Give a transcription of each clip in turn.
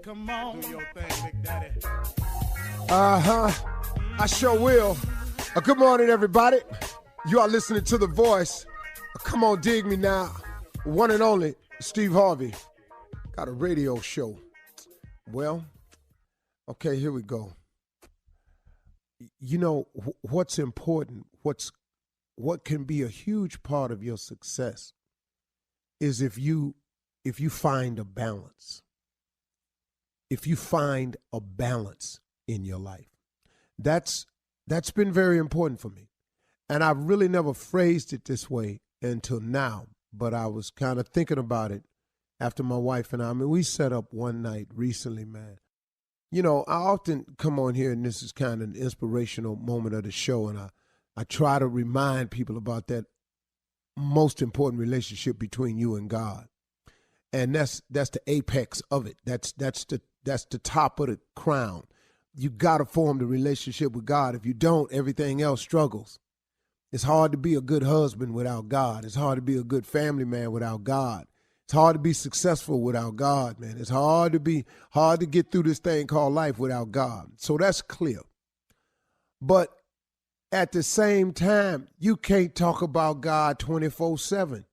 Come on. Do your thing, Big Daddy. I sure will. Good morning, everybody. You are listening to The Voice. Come on, dig me now. One and only Steve Harvey. Got a radio show. Well, okay, here we go. You know, what's important, what can be a huge part of your success is if you find a balance. If you find a balance in your life. That's been very important for me. And I've really never phrased it this way until now, but I was kind of thinking about it after my wife and I mean, we set up one night recently, man. You know, I often come on here, and this is kind of an inspirational moment of the show, and I try to remind people about that most important relationship between you and God. And that's the apex of it. That's the top of the crown. You got to form the relationship with God. If you don't, everything else struggles. It's hard to be a good husband without God. It's hard to be a good family man without God. It's hard to be successful without God, man. It's hard to get through this thing called life without God. So that's clear. But at the same time, you can't talk about God 24/7.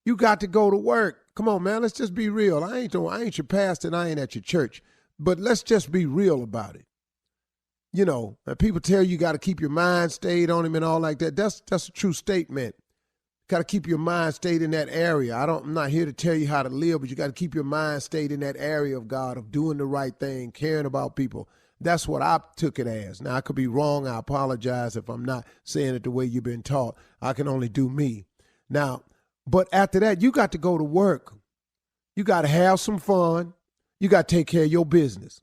You got to go to work. Come on, man. Let's just be real. I ain't your pastor and I ain't at your church. But let's just be real about it. You know, people tell you got to keep your mind stayed on him and all like that. That's a true statement. Got to keep your mind stayed in that area. I'm not here to tell you how to live, but you got to keep your mind stayed in that area of God, of doing the right thing, caring about people. That's what I took it as. Now, I could be wrong. I apologize if I'm not saying it the way you've been taught. I can only do me. Now, but after that, you got to go to work. You got to have some fun. You got to take care of your business.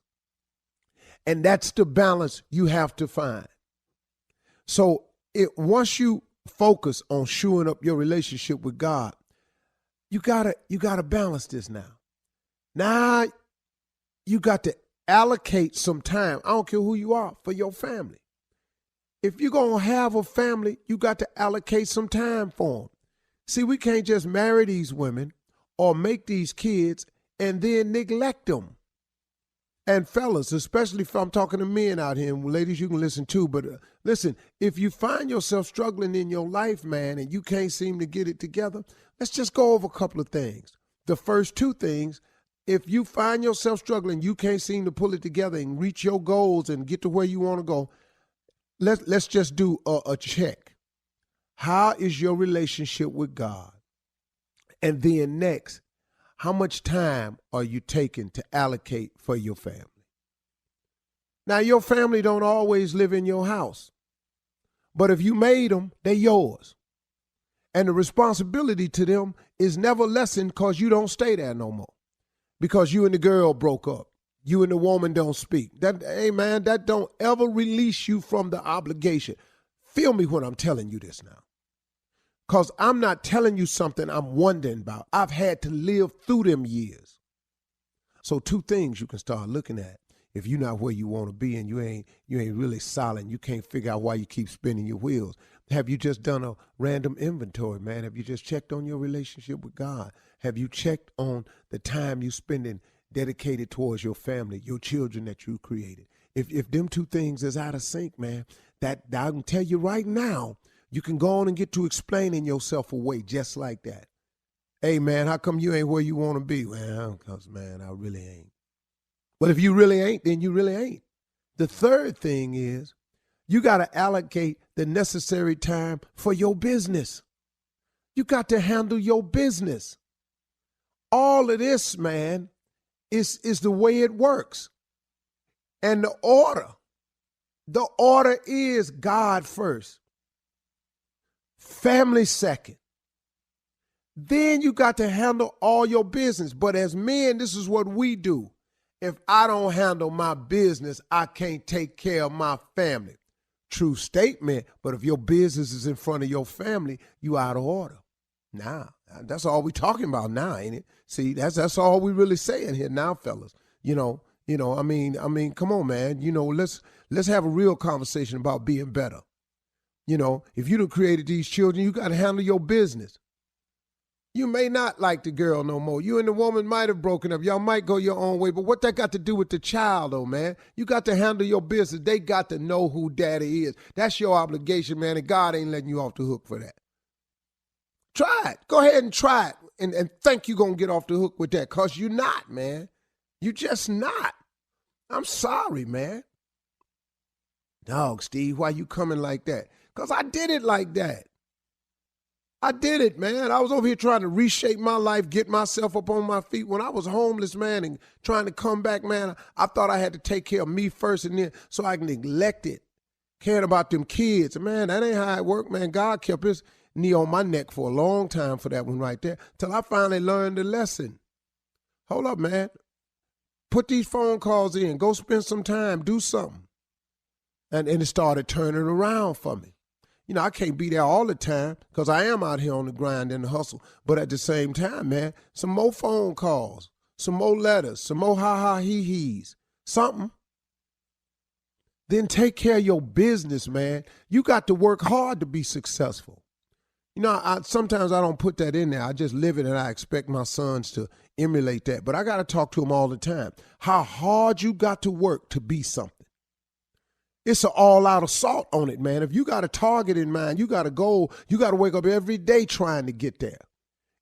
And that's the balance you have to find. So once you focus on shoring up your relationship with God, you gotta balance this now. Now you got to allocate some time. I don't care who you are, for your family. If you're gonna have a family, you got to allocate some time for them. See, we can't just marry these women or make these kids and then neglect them. And fellas, especially if I'm talking to men out here, and ladies, you can listen too, but listen, if you find yourself struggling in your life, man, and you can't seem to get it together, let's just go over a couple of things. The first two things, if you find yourself struggling, you can't seem to pull it together and reach your goals and get to where you want to go, let's just do a check. How is your relationship with God? And then next, how much time are you taking to allocate for your family? Now, your family don't always live in your house, but if you made them, they're yours. And the responsibility to them is never lessened because you don't stay there no more, because you and the girl broke up. You and the woman don't speak. Hey, man, that don't ever release you from the obligation. Feel me when I'm telling you this now. Because I'm not telling you something I'm wondering about. I've had to live through them years. So two things you can start looking at. If you're not where you want to be and you ain't really solid, you can't figure out why you keep spinning your wheels. Have you just done a random inventory, man? Have you just checked on your relationship with God? Have you checked on the time you spending dedicated towards your family, your children that you created? If them two things is out of sync, man, that I can tell you right now, you can go on and get to explaining yourself away just like that. Hey, man, how come you ain't where you want to be? Well, because, man, I really ain't. Well, if you really ain't, then you really ain't. The third thing is you got to allocate the necessary time for your business. You got to handle your business. All of this, man, is the way it works. And the order is God first. Family second. Then you got to handle all your business. But as men, this is what we do. If I don't handle my business, I can't take care of my family. True statement, but if your business is in front of your family, you out of order. Nah, that's all we talking about now, ain't it? See, that's all we really saying here now, fellas. You know, I mean, come on, man. You know, let's have a real conversation about being better. You know, if you done created these children, you got to handle your business. You may not like the girl no more. You and the woman might have broken up. Y'all might go your own way. But what that got to do with the child, though, man? You got to handle your business. They got to know who daddy is. That's your obligation, man, and God ain't letting you off the hook for that. Try it. Go ahead and try it and think you're going to get off the hook with that, because you're not, man. You just not. I'm sorry, man. Dog, Steve, why you coming like that? Because I did it like that. I did it, man. I was over here trying to reshape my life, get myself up on my feet. When I was homeless, man, and trying to come back, man, I thought I had to take care of me first and then so I can neglect it, caring about them kids. Man, that ain't how it worked, man. God kept his knee on my neck for a long time for that one right there till I finally learned the lesson. Hold up, man. Put these phone calls in. Go spend some time. Do something. And it started turning around for me. You know, I can't be there all the time because I am out here on the grind and the hustle. But at the same time, man, some more phone calls, some more letters, some more ha-ha-he-he's, something. Then take care of your business, man. You got to work hard to be successful. You know, sometimes I don't put that in there. I just live it, and I expect my sons to emulate that. But I got to talk to them all the time. How hard you got to work to be something. It's an all-out assault on it, man. If you got a target in mind, you got a goal, you got to wake up every day trying to get there.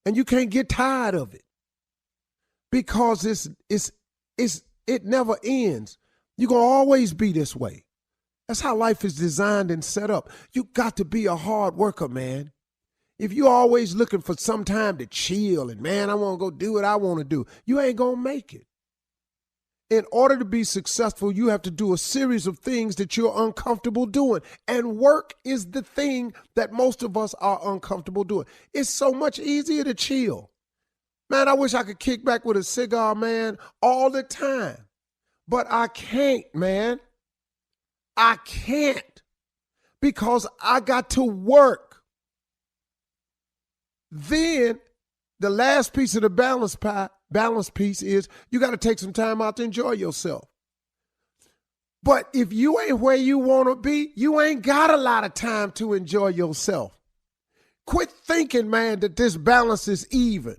And you can't get tired of it because it never ends. You're going to always be this way. That's how life is designed and set up. You got to be a hard worker, man. If you're always looking for some time to chill and, man, I want to go do what I want to do, you ain't going to make it. In order to be successful, you have to do a series of things that you're uncomfortable doing. And work is the thing that most of us are uncomfortable doing. It's so much easier to chill. Man, I wish I could kick back with a cigar, man, all the time. But I can't, man. I can't. Because I got to work. Then the last piece of the balance piece is you got to take some time out to enjoy yourself. But if you ain't where you want to be, you ain't got a lot of time to enjoy yourself. Quit thinking, man, that this balance is even.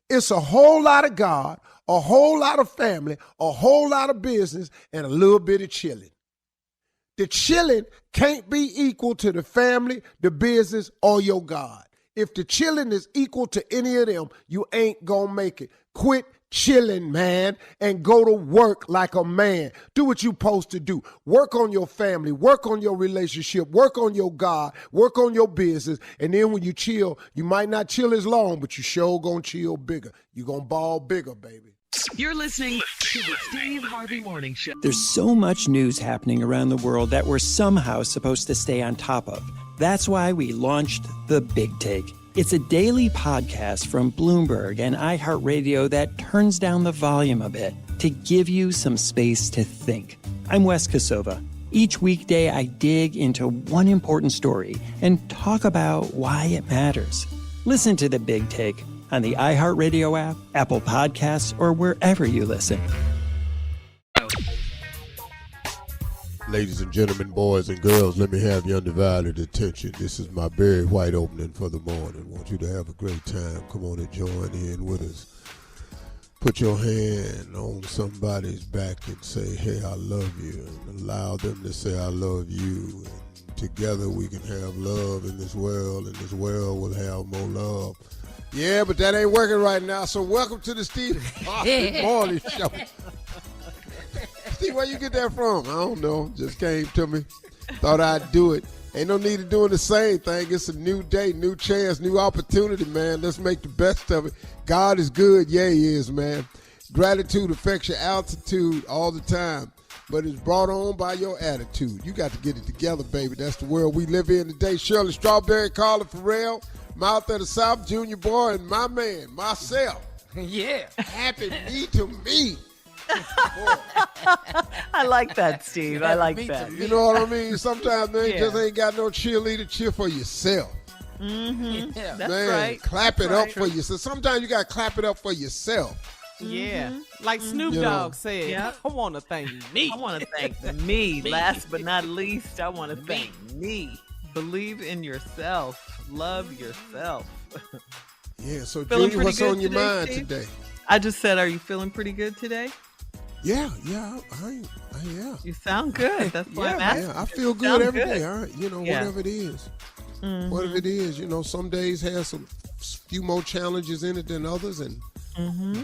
It's a whole lot of God, a whole lot of family, a whole lot of business, and a little bit of chilling. The chilling can't be equal to the family, the business, or your God. If the chilling is equal to any of them, you ain't gonna make it. Quit chilling, man, and go to work like a man. Do what you're supposed to do. Work on your family, work on your relationship, work on your God, work on your business. And then when you chill, you might not chill as long, but you sure gonna chill bigger. You gonna ball bigger, baby. You're listening to the Steve Harvey Morning Show. There's so much news happening around the world that we're somehow supposed to stay on top of. That's why we launched The Big Take. It's a daily podcast from Bloomberg and iHeartRadio that turns down the volume a bit to give you some space to think. I'm Wes Kosova. Each weekday, I dig into one important story and talk about why it matters. Listen to The Big Take on the iHeartRadio app, Apple Podcasts, or wherever you listen. Ladies and gentlemen, boys and girls, let me have your undivided attention. This is my Barry White opening for the morning. I want you to have a great time. Come on and join in with us. Put your hand on somebody's back and say, hey, I love you, and allow them to say, I love you. And together we can have love in this world, and this world will have more love. Yeah, but that ain't working right now, so welcome to the Steve Harvey Morning Show. Steve, where you get that from? I don't know. Just came to me. Thought I'd do it. Ain't no need of doing the same thing. It's a new day, new chance, new opportunity, man. Let's make the best of it. God is good. Yeah, he is, man. Gratitude affects your altitude all the time, but it's brought on by your attitude. You got to get it together, baby. That's the world we live in today. Shirley Strawberry, Carla Farrell, Mouth of the South, Junior Boy, and my man, myself. Yeah. Happy me to me. I like that, Steve. I like that. You know what I mean? Sometimes, man, you just ain't got no cheerleader. Cheer for yourself. Mm-hmm. Yeah. That's man, right. Clap it up for yourself. Sometimes you got to clap it up for yourself. Yeah. Like Snoop Dogg said, I want to thank me. I want to thank me. Last but not least, I want to thank me. Believe in yourself. Love yourself. Yeah, so Feeling Junior, what's pretty good on your today, mind Steve? today? I just said, are you feeling pretty good today? Yeah. You sound good. That's why I'm asking. Yeah, I feel good Sound every good. day. All right, whatever it is. Mm-hmm. Whatever it is, some days have some few more challenges in it than others,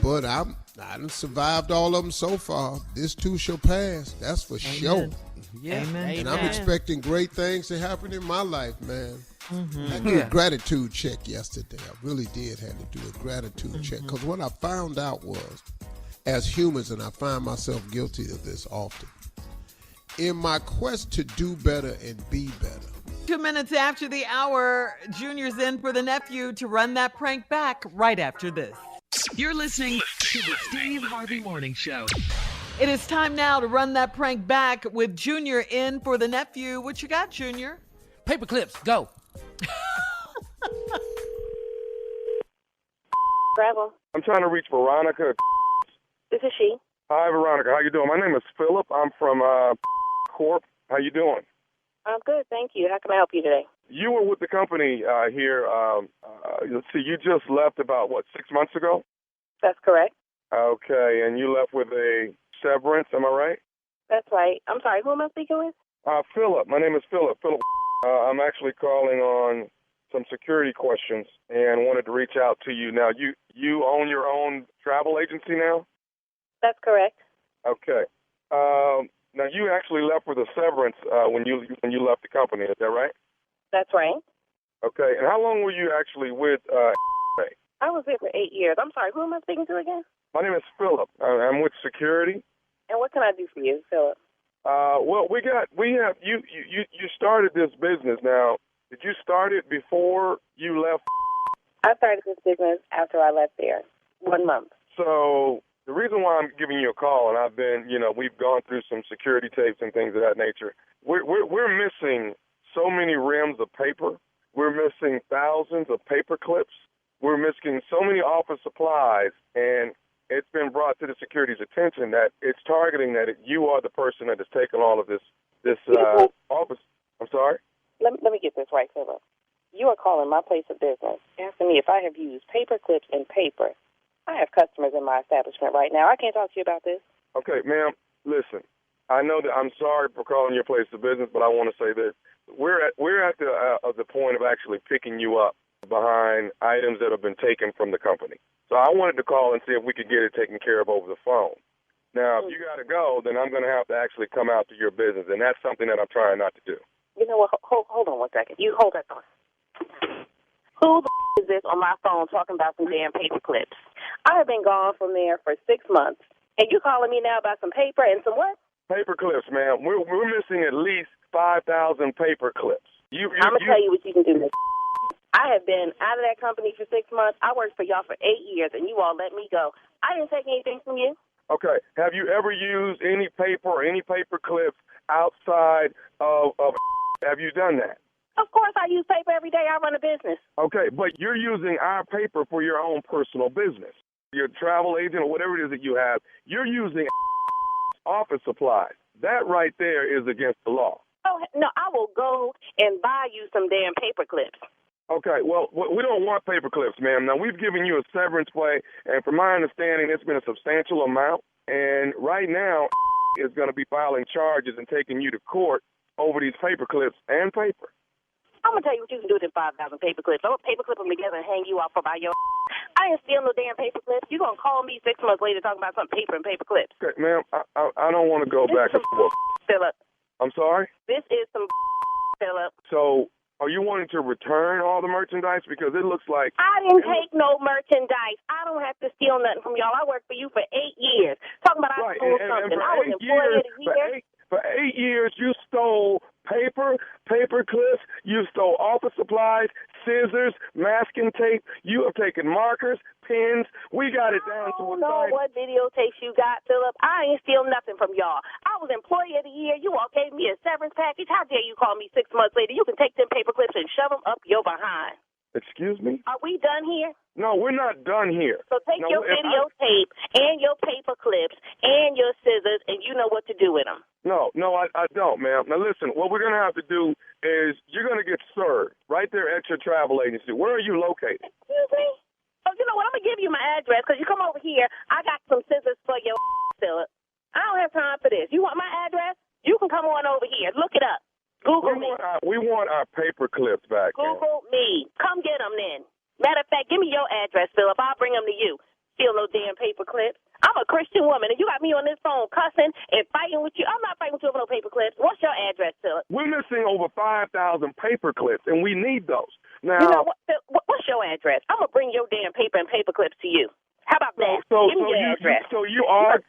but I done survived all of them so far. This too shall pass. That's for sure. Yeah. Amen. And I'm expecting great things to happen in my life, man. I did a gratitude check yesterday. I really did have to do a gratitude check because what I found out was, as humans, and I find myself guilty of this often, in my quest to do better and be better. 2 minutes after the hour, Junior's in for the nephew to run that prank back right after this. You're listening to the Steve Harvey Morning Show. It is time now to run that prank back with Junior in for the nephew. What you got, Junior? Paper clips, go. Bravo. I'm trying to reach Veronica. This is she. Hi, Veronica. How you doing? My name is Philip. I'm from Corp. How you doing? I'm good, thank you. How can I help you today? You were with the company here. Let's see. You just left about 6 months ago? That's correct. Okay, and you left with a severance. Am I right? That's right. I'm sorry, who am I speaking with? Philip. My name is Philip. Philip. I'm actually calling on some security questions and wanted to reach out to you. Now, you own your own travel agency now? That's correct. Okay. Now, you actually left with a severance when you left the company. Is that right? That's right. Okay. And how long were you actually with I was there for 8 years. I'm sorry, who am I speaking to again? My name is Philip. I'm with security. And what can I do for you, Philip? Well, we have you started this business now. Did you start it before you left? I started this business after I left there. 1 month. So the reason why I'm giving you a call, and I've been, we've gone through some security tapes and things of that nature. We're missing so many reams of paper. We're missing thousands of paper clips. We're missing so many office supplies, and it's been brought to the security's attention that it's targeting that you are the person that has taken all of this office. I'm sorry? Let me get this right, Philip. You are calling my place of business, asking me if I have used paper clips and paper. I have customers in my establishment right now. I can't talk to you about this. Okay, ma'am, listen. I know that I'm sorry for calling your place of business, but I want to say this. We're at the point of actually picking you up behind items that have been taken from the company. So I wanted to call and see if we could get it taken care of over the phone. Now, if you got to go, then I'm going to have to actually come out to your business, and that's something that I'm trying not to do. You know what? Hold on 1 second. You hold that thought. Who the is this on my phone talking about some damn paper clips? I have been gone from there for 6 months, and you calling me now about some paper and some what? Paper clips, ma'am. We're missing at least 5,000 paper clips. I'm going to tell you what you can do. I have been out of that company for 6 months. I worked for y'all for 8 years, and you all let me go. I didn't take anything from you. Okay. Have you ever used any paper or any paper clips outside of have you done that? Of course I use paper every day. I run a business. Okay, but you're using our paper for your own personal business. Your travel agent or whatever it is that you have, you're using office supplies. That right there is against the law. Oh, no, I will go and buy you some damn paper clips. Okay, well, we don't want paper clips, ma'am. Now, we've given you a severance pay, and from my understanding, it's been a substantial amount. And right now, is going to be filing charges and taking you to court over these paper clips and paper. I'm going to tell you what you can do with them 5,000 paper clips. I'm going to paper clip them together and hang you off about your I ain't stealing no damn paper clips. You going to call me 6 months later talking about some paper and paper clips. Okay, ma'am, I don't want to go back and forth. Philip. I'm sorry? This is some Philip. So, are you wanting to return all the merchandise? Because it looks like... I didn't take no merchandise. I don't have to steal nothing from y'all. I worked for you for 8 years. Talking about I stole something. I was employee of the year. For 8 years, you stole paper clips, you stole office supplies, scissors, masking tape. You have taken markers, pens. We got it down to a science. I don't know what videotapes you got, Philip. I ain't steal nothing from y'all. I was employee of the year. You all gave me a severance package. How dare you call me 6 months later? You can take them paper clips and shove them up your behind. Excuse me? Are we done here? No, we're not done here. So take your videotape and your paper clips and your scissors, and you know what to do with them. No, I don't, ma'am. Now, listen, what we're going to have to do is you're going to get served right there at your travel agency. Where are you located? Excuse me? Oh, you know what? I'm going to give you my address because you come over here. I got some scissors for your Philip. I don't have time for this. You want my address? You can come on over here. Look it up. Google me. We want our paper clips back. Google me. Come get them then. Matter of fact, give me your address, Philip. I'll bring them to you. Steal no damn paper clips. I'm a Christian woman, and you got me on this phone cussing and fighting with you. I'm not fighting with you over no paper clips. What's your address, Philip? We're missing over 5,000 paper clips, and we need those. Now, you know what? What's your address? I'm going to bring your damn paper and paper clips to you. How about that? Give me your address. You are...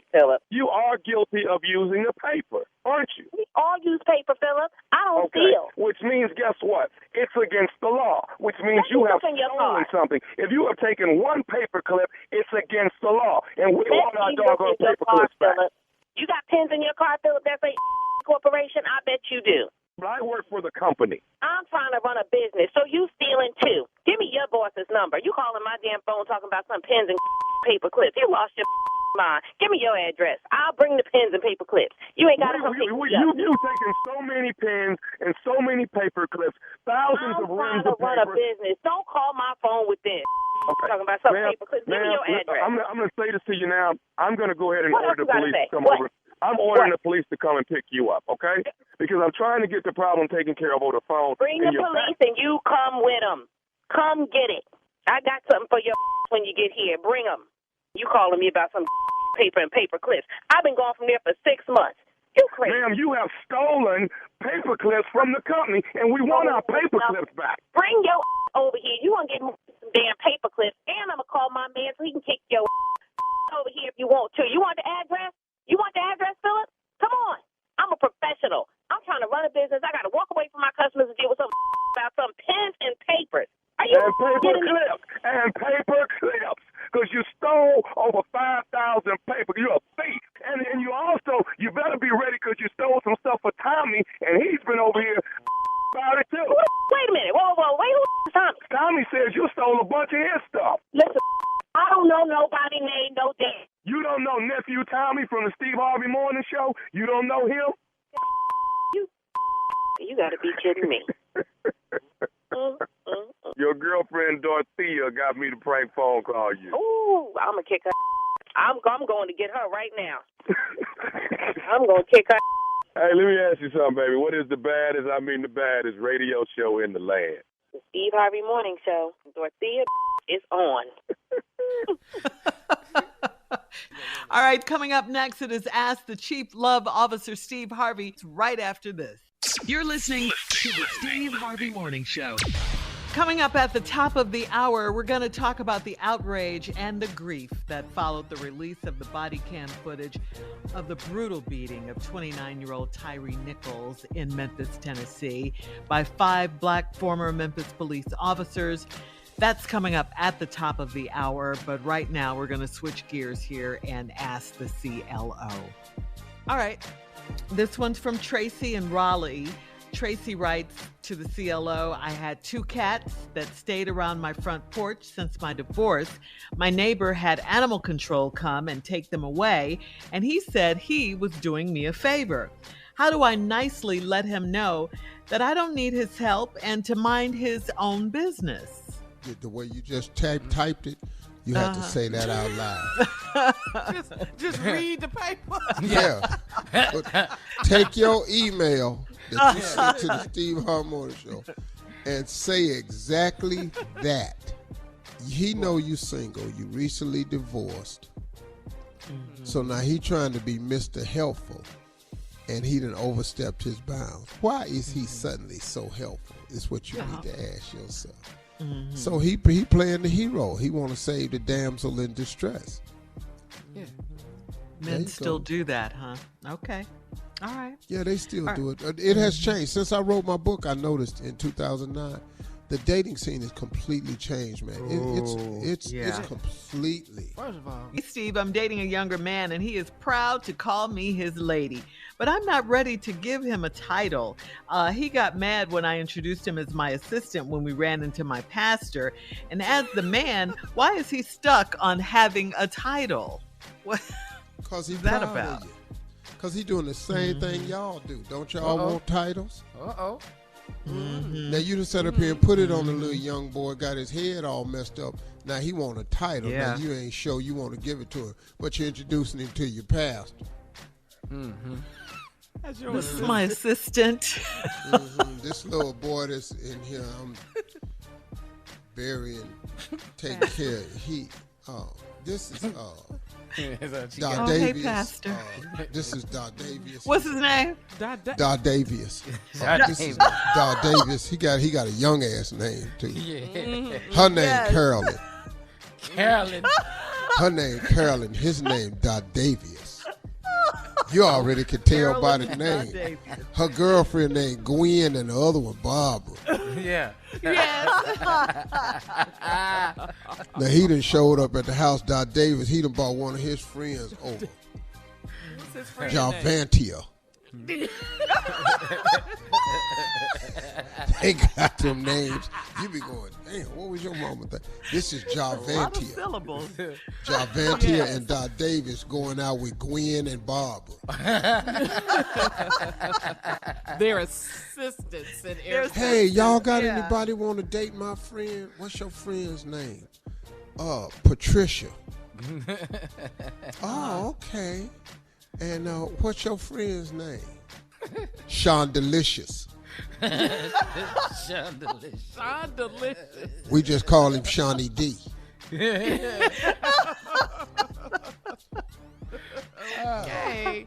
Philip. You are guilty of using the paper, aren't you? We all use paper, Philip. I don't steal. Which means, guess what? It's against the law, which means you have stolen something. If you have taken one paper clip, it's against the law. And we want our doggone paper clips back. You got pens in your car, Philip? That's a corporation? I bet you do. But I work for the company. I'm trying to run a business, so you stealing too. Give me your boss's number. You calling my damn phone talking about some pens and paper clips. You lost your mind. Give me your address. I'll bring the pens and paper clips. You ain't got to come pick me up. You've taken so many pens and so many paper clips, thousands of rims of paper. I'm trying to run a business. Don't call my phone with this. Okay. Talking about some paper clips. Give me your address. I'm going to say this to you now. I'm going to go ahead and order the police to come over. I'm ordering the police to come and pick you up, okay? Because I'm trying to get the problem taken care of over the phone. Bring the police and you come with them. Come get it. I got something for your when you get here. Bring them. You calling me about some paper and paper clips. I've been gone from there for 6 months. You crazy. Ma'am, you have stolen paper clips from the company, and we want our paper clips back. Bring your over here. You want to get some damn paper clips, and I'm going to call my man so he can kick your over here if you want to. You want the address? You want the address, Philip? Come on. I'm a professional. I'm trying to run a business. I got to walk away from my customers and deal with some about some pens and papers. Are you paper clips. And paper clips. Because you stole over 5,000 paper. You're a thief. And you also, you better be ready because you stole some stuff for Tommy, and he's been over here about it too. Wait a minute. Whoa. Wait, who's Tommy? Tommy says you stole a bunch of his stuff. Listen, I don't know nobody named no damn. You don't know Nephew Tommy from the Steve Harvey Morning Show? You don't know him? You got to be kidding me. Your girlfriend Dorothea got me to prank phone call you. Ooh, I'm going to kick her. I'm going to get her right now. I'm going to kick her. Hey, let me ask you something, baby. What is the baddest radio show in the land? The Steve Harvey Morning Show. Dorothea is on. All right, coming up next, it is Ask the Chief Love Officer Steve Harvey. It's right after this. You're listening to the Steve Harvey Morning Show. Coming up at the top of the hour, we're going to talk about the outrage and the grief that followed the release of the body cam footage of the brutal beating of 29-year-old Tyree Nichols in Memphis, Tennessee, by 5 black former Memphis police officers. That's coming up at the top of the hour, but right now we're going to switch gears here and ask the CLO. All right, this one's from Tracy in Raleigh. Tracy writes to the CLO, I had 2 cats that stayed around my front porch since my divorce. My neighbor had animal control come and take them away, and he said he was doing me a favor. How do I nicely let him know that I don't need his help and to mind his own business? The way you just typed it, you have to say that out loud. just read the paper. Yeah. Take your email that you sent to the Steve Harvey Morning Show and say exactly that. He know you single. You recently divorced. Mm-hmm. So now he trying to be Mr. Helpful, and he done overstepped his bounds. Why is he suddenly so helpful? Is what you need to ask yourself. Mm-hmm. So he playing the hero. He want to save the damsel in distress. Yeah. Men still do that, huh? Okay. All right. Yeah, they still do it. It has changed. Since I wrote my book, I noticed in 2009, the dating scene has completely changed, man. It's completely. First of all, Steve, I'm dating a younger man, and he is proud to call me his lady. But I'm not ready to give him a title. He got mad when I introduced him as my assistant when we ran into my pastor. And as the man, why is he stuck on having a title? What is that about? Because he's doing the same thing y'all do. Don't y'all want titles? Mm-hmm. Now you done set up here and put it on the little young boy, got his head all messed up. Now he want a title. Yeah. Now you ain't sure you want to give it to him, but you're introducing him to your pastor. Mm-hmm. This is my assistant. Mm-hmm. This little boy that's in here, I'm burying, taking care of. This is Doc hey, Davies. Pastor. This is Doc Davies. What's his name? Doc Davies. This is Davies. Doc Davies. He got a young ass name too. Yeah. Her name Carolyn. Carolyn. Her name Carolyn. His name Doc Davies. You already can tell by the name. Her girlfriend named Gwen and the other one Barbara. Yeah. Yes. Now he done showed up at the house. Doc Davis. He done brought one of his friends over. What's his friend Jarvantia. They got them names. You be going, damn, what was your mama think? This is A lot of Jarvantia. syllables. Jarvantia and Doc Davis going out with Gwen and Barbara. Their assistants and air. Hey, y'all got anybody want to date my friend? What's your friend's name? Patricia. Oh, okay. And what's your friend's name? Sean Delicious. Sean Delicious. Sean Delicious. We just call him Shawnee D. Okay.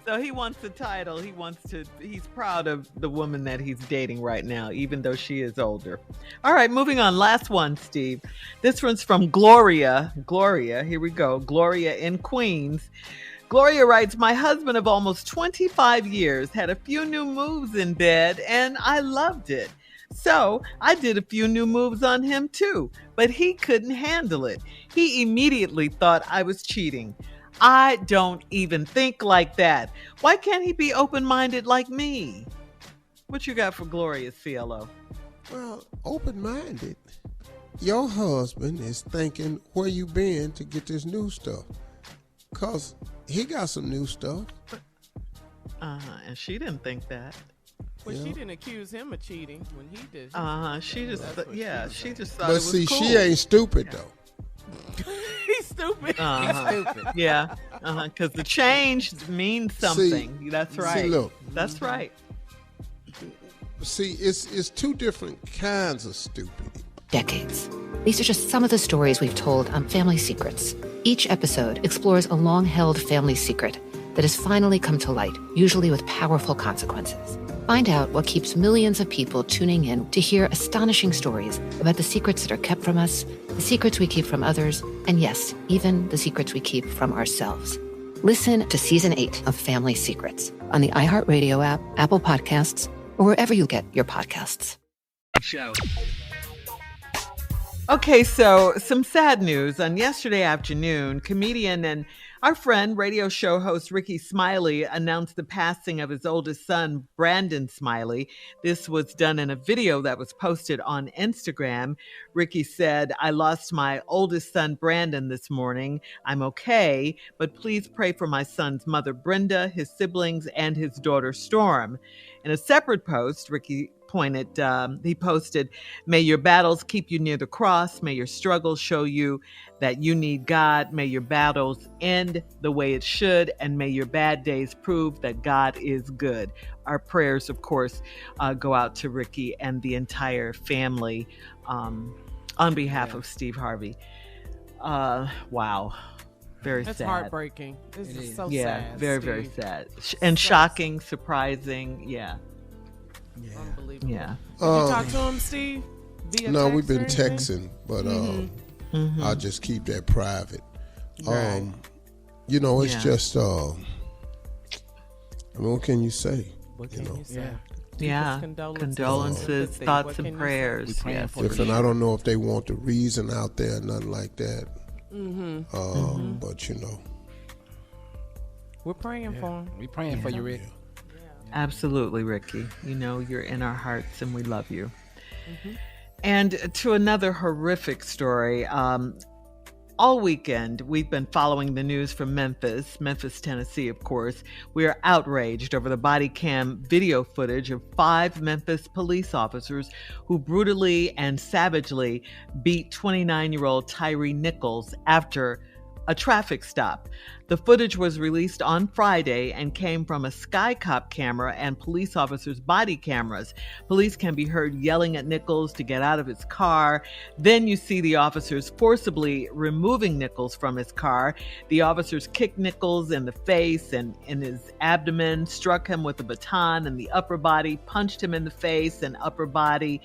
So he wants the title. He's proud of the woman that he's dating right now, even though she is older. All right, moving on. Last one, Steve. This one's from Gloria. Gloria, here we go. Gloria in Queens. Gloria writes, my husband of almost 25 years had a few new moves in bed, and I loved it. So I did a few new moves on him too, but he couldn't handle it. He immediately thought I was cheating. I don't even think like that. Why can't he be open-minded like me? What you got for Gloria's CLO? Well, open-minded. Your husband is thinking where you been to get this new stuff. Because he got some new stuff. And she didn't think that. Well, Yeah. she didn't accuse him of cheating when he did. She just, she just thought it But was see, cool. she ain't stupid, though. He's stupid. Stupid. Yeah, because the change means something. That's right. See, look. That's right. See, it's two different kinds of stupid. Decades. These are just some of the stories we've told on Family Secrets. Each episode explores a long-held family secret that has finally come to light, usually with powerful consequences. Find out what keeps millions of people tuning in to hear astonishing stories about the secrets that are kept from us, the secrets we keep from others, and yes, even the secrets we keep from ourselves. Listen to Season 8 of Family Secrets on the iHeartRadio app, Apple Podcasts, or wherever you get your podcasts. Show. Okay, so some sad news. On yesterday afternoon, comedian and our friend, radio show host Rickey Smiley announced the passing of his oldest son, Brandon Smiley. This was done in a video that was posted on Instagram. Rickey said, I lost my oldest son, Brandon, this morning. I'm okay, but please pray for my son's mother, Brenda, his siblings, and his daughter, Storm. In a separate post, Rickey he posted, may your battles keep you near the cross. May your struggles show you that you need God. May your battles end the way it should. And may your bad days prove that God is good. Our prayers, of course, go out to Rickey and the entire family on behalf of Steve Harvey. Wow. Very That's sad. heartbreaking. This is so sad. Yeah, very, Steve. very sad. And shocking, surprising. Yeah. Unbelievable. Yeah. Did you talk to him, Steve? Via No, text we've been or anything? texting, but Mm-hmm. I'll just keep that private. Right. It's Yeah. just, what can you say? What can you say? Yeah. Yeah. Condolences, Condolences, sympathy. thoughts, What and can you say? prayers. We praying Yes. for If, and I don't know if they want the reason out there, nothing like that. But We're praying for him. We praying for you, Rick. Absolutely, Rickey. You know, you're in our hearts and we love you. And to another horrific story. All weekend, we've been following the news from Memphis, Tennessee, of course. We are outraged over the body cam video footage of 5 Memphis police officers who brutally and savagely beat 29-year-old Tyree Nichols after a traffic stop. The footage was released on Friday and came from a Skycop camera and police officers' body cameras. Police can be heard yelling at Nichols to get out of his car. Then you see the officers forcibly removing Nichols from his car. The officers kicked Nichols in the face and in his abdomen, struck him with a baton in the upper body, punched him in the face and upper body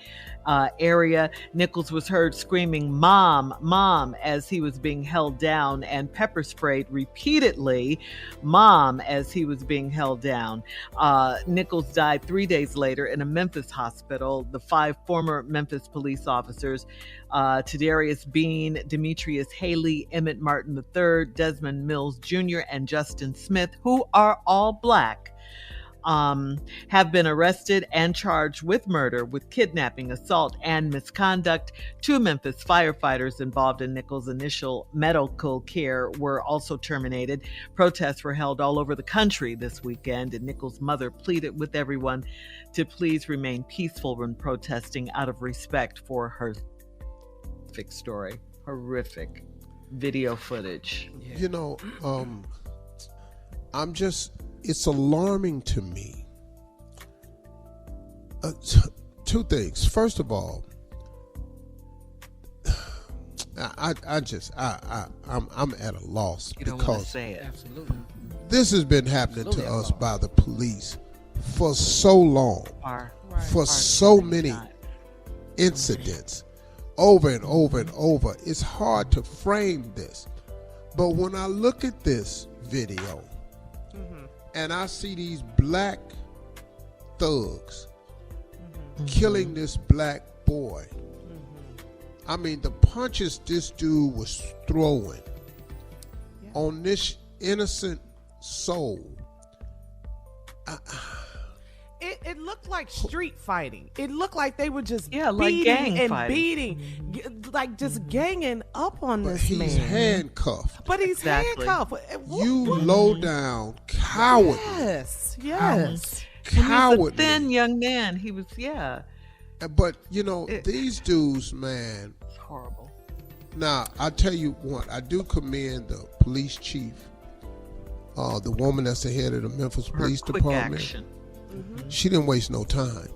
area. Nichols was heard screaming, "Mom, Mom," as he was being held down, and pepper sprayed repeatedly, "Mom," as he was being held down. Nichols died 3 days later in a Memphis hospital. The 5 former Memphis police officers, Tadarius Bean, Demetrius Haley, Emmett Martin III, Desmond Mills Jr., and Justin Smith, who are all Black, have been arrested and charged with murder, with kidnapping, assault, and misconduct. 2 Memphis firefighters involved in Nichols' initial medical care were also terminated. Protests were held all over the country this weekend, and Nichols' mother pleaded with everyone to please remain peaceful when protesting out of respect for her horrific story. Horrific video footage. Yeah. It's alarming to me. 2 things. First of all, I'm at a loss You don't want to because say it. Absolutely. this has been happening to us by the police for so long, for so many incidents, over and over and over. It's hard to frame this, but when I look at this video, and I see these black thugs killing this black boy. I mean, the punches this dude was throwing on this innocent soul. It looked like street fighting. It looked like they were just like beating gang and fighting. beating, like just ganging up on But this he's man. handcuffed. But he's Exactly. handcuffed. You low down coward. Yes. And Coward. he's a thin young man. He was, But, these dudes, man. It's horrible. Now, I tell you what, I do commend the police chief, the woman that's the head of the Memphis Her Police quick Department. action. She didn't waste no time.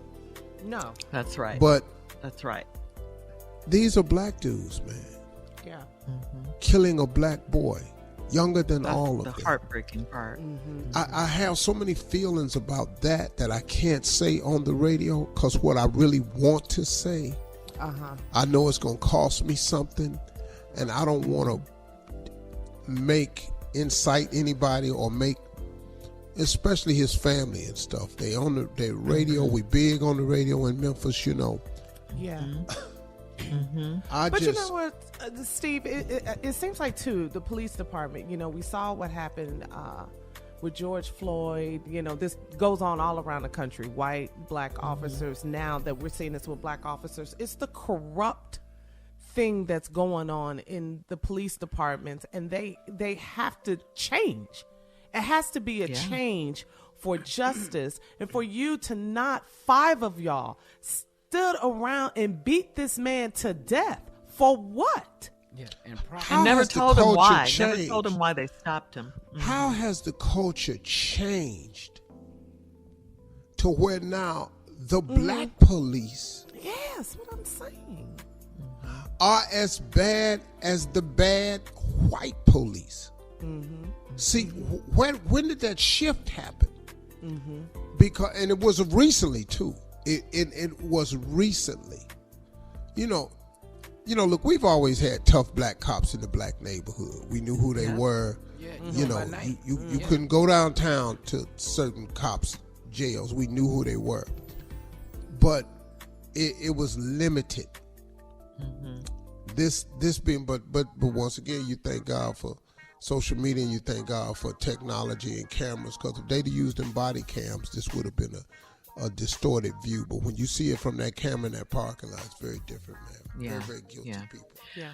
No. That's right. But That's right. these are black dudes, man, Yeah. killing a black boy, younger than That's all of the them. heartbreaking part. I have so many feelings about that I can't say on the radio, because what I really want to say, I know it's going to cost me something, and I don't want to incite anybody or make, especially his family and stuff. They on the radio. We big on the radio in Memphis, Yeah. But you know what, Steve? It seems like too the police department. We saw what happened with George Floyd. This goes on all around the country. White, black officers. Now that we're seeing this with black officers, it's the corrupt thing that's going on in the police departments, and they have to change. It has to be a change for justice, and for you to not 5 of y'all stood around and beat this man to death for what? Yeah, and And never told him why. Never told him why they stopped him. How has the culture changed to where now the black police Yes, what I'm saying. are as bad as the bad white police? See, when did that shift happen? Because, and it was recently too. It was recently. Look, we've always had tough black cops in the black neighborhood. We knew who they were. You couldn't go downtown to certain cops' jails. We knew who they were. But it was limited. This being, but once again, you thank God for social media, and you thank God for technology and cameras, because if they'd used them body cams, this would have been a distorted view. But when you see it from that camera in that parking lot, it's very different, man. Very, very guilty people. Yeah.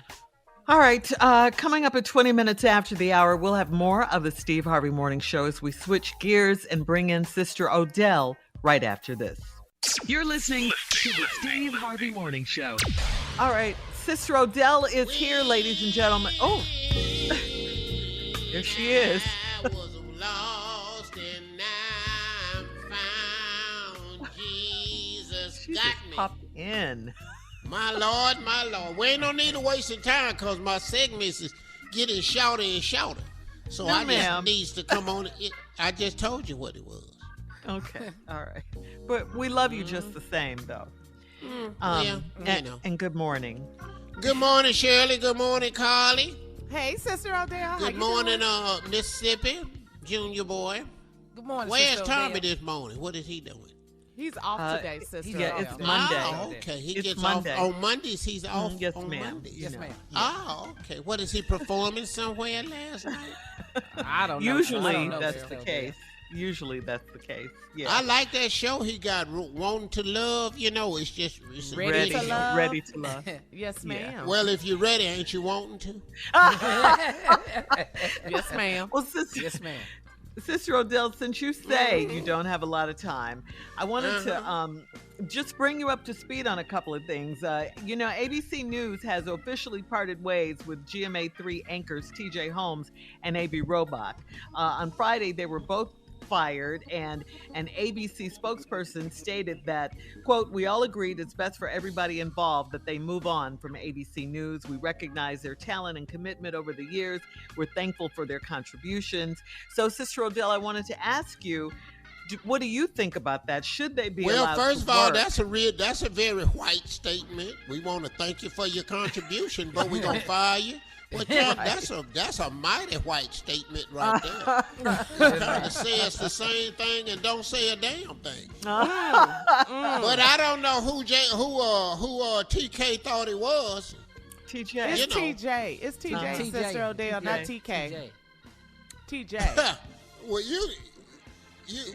All right, coming up at 20 minutes after the hour, we'll have more of the Steve Harvey Morning Show as we switch gears and bring in Sister Odell right after this. You're listening to the Steve Harvey Morning Show. All right, Sister Odell is here, ladies and gentlemen. Oh, there she is. I was lost and now I'm found. Jesus She got just me. popped in. My Lord, my Lord. We ain't no need to wasting time because my segments is getting shorter and shorter. So No, I ma'am. just needs to come on. I just told you what it was. Okay, all right. But we love you just the same, though. Yeah, And good morning. Good morning, Shirley. Good morning, Carly. Hey, Sister Odell. How Good you morning, doing? Mississippi, Junior boy. Good morning, Where's Sister Tommy Odell. this morning? What is he doing? He's off today, Sister yeah, it's Odell. Monday. Oh, okay. He It's gets Monday. off on Mondays. He's off yes, on ma'am. Mondays. Yes, ma'am. Oh, okay. What is he performing somewhere last night? I don't know. I Usually don't know, that's Sister the Odell. case. Usually that's the case. Yeah. I like that show he got, Wanting to Love. You know, it's a Ready great to show. Love. Ready to love. Yes, ma'am. Well, if you're ready, ain't you wanting to? Yes, ma'am. Well, Sister, Yes, ma'am. Sister Odell, since you say you don't have a lot of time, I wanted to just bring you up to speed on a couple of things. ABC News has officially parted ways with GMA3 anchors TJ Holmes and A.B. Robach. On Friday, they were both fired, and an ABC spokesperson stated that, quote, "We all agreed it's best for everybody involved that they move on from ABC News. We recognize their talent and commitment over the years. We're thankful for their contributions." So, Sister Odell, I wanted to ask you, what do you think about that? Should they be Well, allowed first to of all, work? that's a very white statement. We want to thank you for your contribution, but we're gonna fire you. Well, that's a mighty white statement right there. Kind of says the same thing and don't say a damn thing. But I don't know who TK thought it was. TJ. It's TJ. It's TJ, TJ. Sister Odell, not TK. TJ. Well, you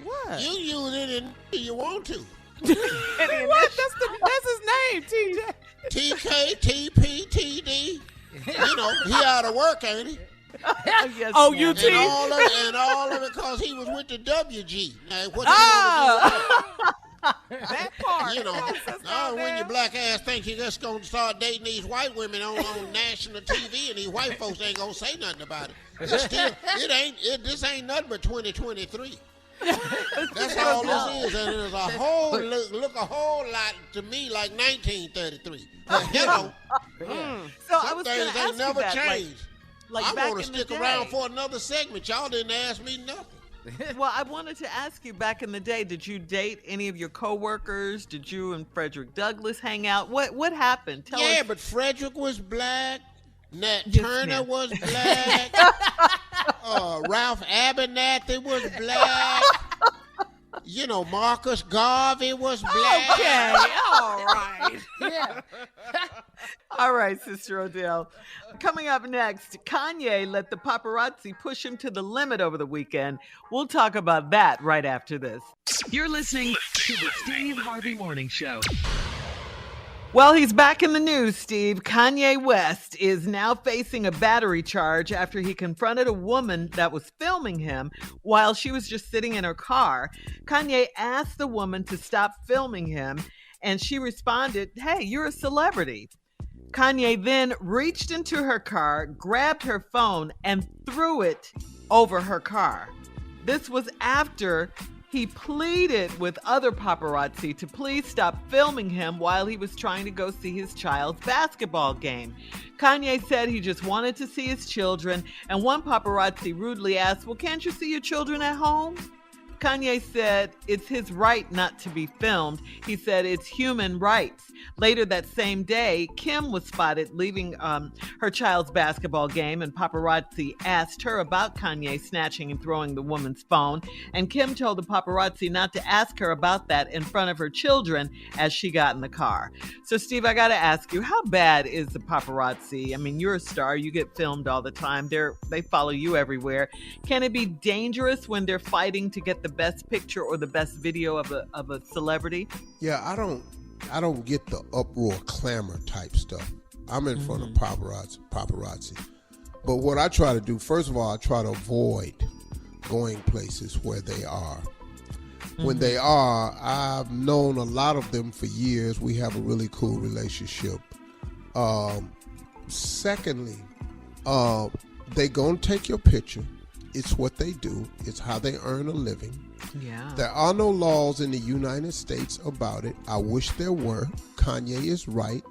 What? you use it if you want to. What? That's his name, TJ. TK, TP, TD. You know, he out of work, ain't he? Yes, Oh, ma'am. you And all of it because he was with the WG. Now, what That part. you know, when your black ass think you just gonna start dating these white women on national TV, and these white folks ain't gonna say nothing about it. It's still, this ain't nothing but 2023. That's all this is, and it's look a whole lot to me like 1933. But, you know, So I was going things to ask ain't you never that, changed. like I back want to in the stick around day. for another segment. Y'all didn't ask me nothing. Well, I wanted to ask you, back in the day, did you date any of your coworkers? Did you and Frederick Douglass hang out? What happened? Tell us. But Frederick was black. Nat Yes, Turner ma'am. was black. Ralph Abernathy was black. You know, Marcus Garvey was black. Okay, all right. Yeah. All right, Sister Odell. Coming up next, Kanye let the paparazzi push him to the limit over the weekend. We'll talk about that right after this. You're listening to the Steve Harvey Morning Show. Well, he's back in the news, Steve. Kanye West is now facing a battery charge after he confronted a woman that was filming him while she was just sitting in her car. Kanye asked the woman to stop filming him, and she responded, "Hey, you're a celebrity." Kanye then reached into her car, grabbed her phone, and threw it over her car. This was after he pleaded with other paparazzi to please stop filming him while he was trying to go see his child's basketball game. Kanye said he just wanted to see his children, and one paparazzi rudely asked, "Well, can't you see your children at home?" Kanye said it's his right not to be filmed. He said it's human rights. Later that same day, Kim was spotted leaving her child's basketball game, and paparazzi asked her about Kanye snatching and throwing the woman's phone. And Kim told the paparazzi not to ask her about that in front of her children as she got in the car. So, Steve, I got to ask you, how bad is the paparazzi? I mean, you're a star. You get filmed all the time. They follow you everywhere. Can it be dangerous when they're fighting to get the best picture or the best video of a celebrity? Yeah, I don't get the uproar, clamor type stuff. I'm in front of paparazzi. But what I try to do, first of all, I try to avoid going places where they are. When they are, I've known a lot of them for years. We have a really cool relationship. Secondly, they gonna take your picture. It's what they do. It's how they earn a living. Yeah. There are no laws in the United States about it. I wish there were. Kanye is right.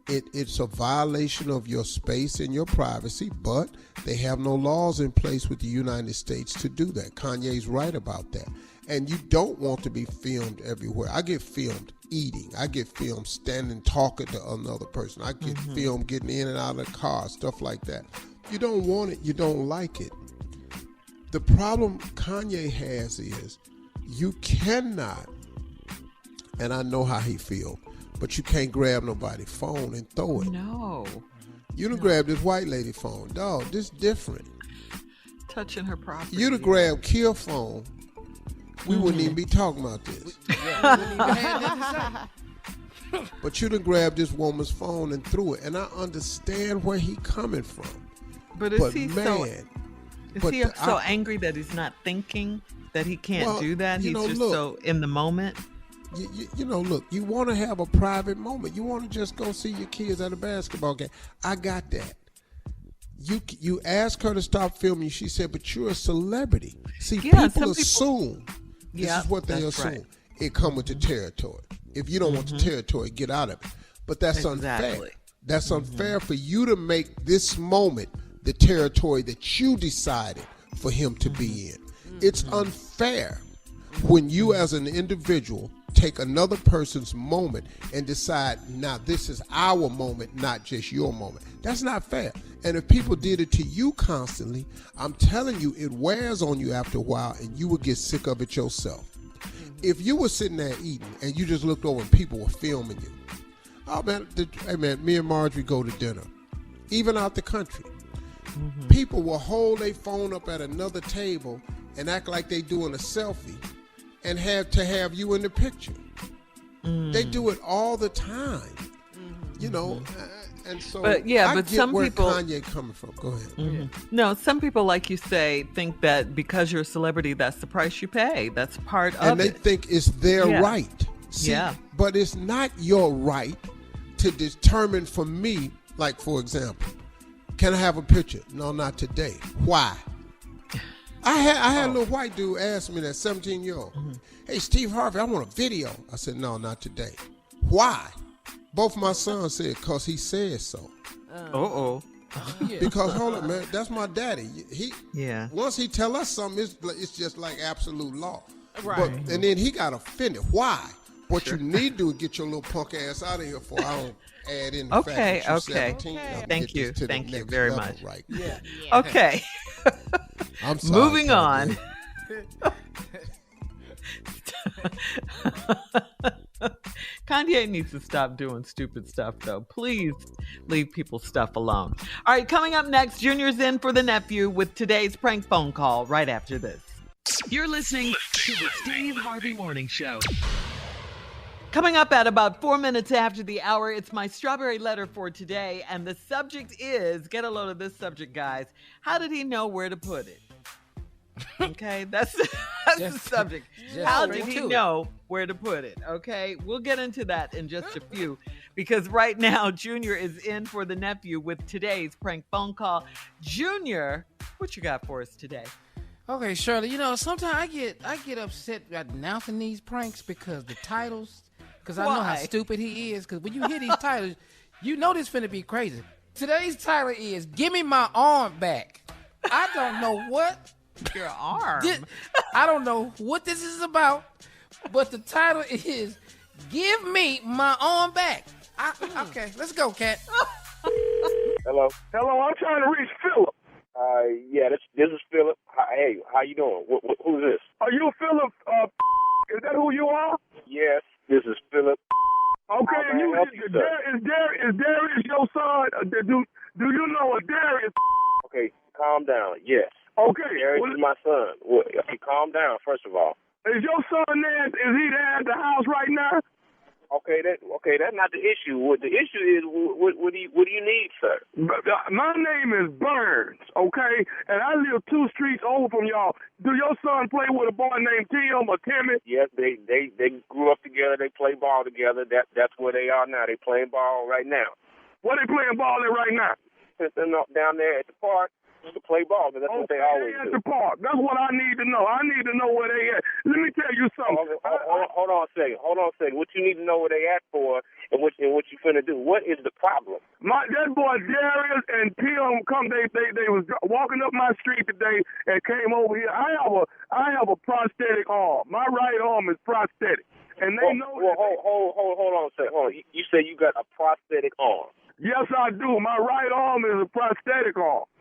It's a violation of your space and your privacy, but they have no laws in place with the United States to do that. Kanye's right about that. And you don't want to be filmed everywhere. I get filmed eating. I get filmed standing talking to another person. I get filmed getting in and out of the car, stuff like that. You don't want it. You don't like it. The problem Kanye has is you cannot, and I know how he feels, but you can't grab nobody's phone and throw it. No. You done grabbed this white lady phone. Dog, this different. Touching her property. You done grabbed Kia's phone. We wouldn't even be talking about this. But you done grabbed this woman's phone and threw it. And I understand where he coming from. But is he so angry that he's not thinking, that he can't do that? He's just so in the moment? You know, look, you want to have a private moment. You want to just go see your kids at a basketball game. I got that. You asked her to stop filming. She said, but you're a celebrity. See, people assume. This is what they assume. Right. It come with the territory. If you don't want the territory, get out of it. But that's unfair. That's unfair for you to make this moment the territory that you decided for him to be in. It's unfair when you as an individual take another person's moment and decide, now this is our moment, not just your moment. That's not fair. And if people did it to you constantly, I'm telling you, it wears on you after a while and you will get sick of it yourself. If you were sitting there eating and you just looked over and people were filming you, oh man, hey man, me and Marjorie go to dinner, even out the country. People will hold their phone up at another table and act like they doing a selfie and have you in the picture. They do it all the time, you know. And so, I get some where people, Kanye coming from. Go ahead. No, some people, like you say, think that because you're a celebrity, that's the price you pay. That's part of it. And they think it's their right. See, but it's not your right to determine for me. Like, for example, can I have a picture? No, not today. Why? I had a little white dude ask me, that 17-year-old, hey, Steve Harvey, I want a video. I said, no, not today. Why? Both my sons said, because he said so. Because, hold on, man, that's my daddy. Once he tell us something, it's just like absolute law. Right. And then he got offended. Why? What you need to do is get your little punk ass out of here before I don't add in the fact that you're 17. Thank you very much. Right. Okay. I'm sorry. Moving on. Kanye needs to stop doing stupid stuff, though. Please leave people's stuff alone. All right, coming up next, Junior's in for the nephew with today's prank phone call right after this. You're listening to the Steve Harvey Morning Show. Coming up at about 4 minutes after the hour, it's my strawberry letter for today. And the subject is, get a load of this subject, guys. How did he know where to put it? Okay, that's the subject. How did he know where to put it? Okay, we'll get into that in just a few, because right now Junior is in for the nephew with today's prank phone call. Junior, what you got for us today? Okay, Shirley, you know, sometimes I get upset at announcing these pranks because the titles, because I know how stupid he is, because when you hear these titles, you know this finna be crazy. Today's title is, Give Me My Arm Back. I don't know what. Your arm? I don't know what this is about, but the title is, Give Me My Arm Back. Okay, let's go, Cat. Hello, I'm trying to reach Philip. Yeah, this is Philip. Hey, how you doing? Who's this? Are you Philip? Is that who you are? Yes, this is Philip. Okay, is Darius your son? Do you know a Darius? Okay, calm down. Yes. Okay. Darius is my son. Okay, calm down, first of all. Is your son there? Is he there at the house right now? Okay, that's not the issue. What the issue is, what do you need, sir? My name is Burns, okay, and I live 2 streets over from y'all. Do your son play with a boy named Tim or Timmy? Yes, they grew up together. They play ball together. That's where they are now. They playing ball right now. Where they playing ball at right now? Down there at the park. To play ball, because that's what they always do. At the park. That's what I need to know. I need to know where they at. Let me tell you something. Hold on a second. What you need to know where they at for, and what you finna do. What is the problem? That boy Darius and Tim they was walking up my street today and came over here. I have a prosthetic arm. My right arm is prosthetic, and they know. Hold on a second. Hold on. You say you got a prosthetic arm? Yes, I do. My right arm is a prosthetic arm.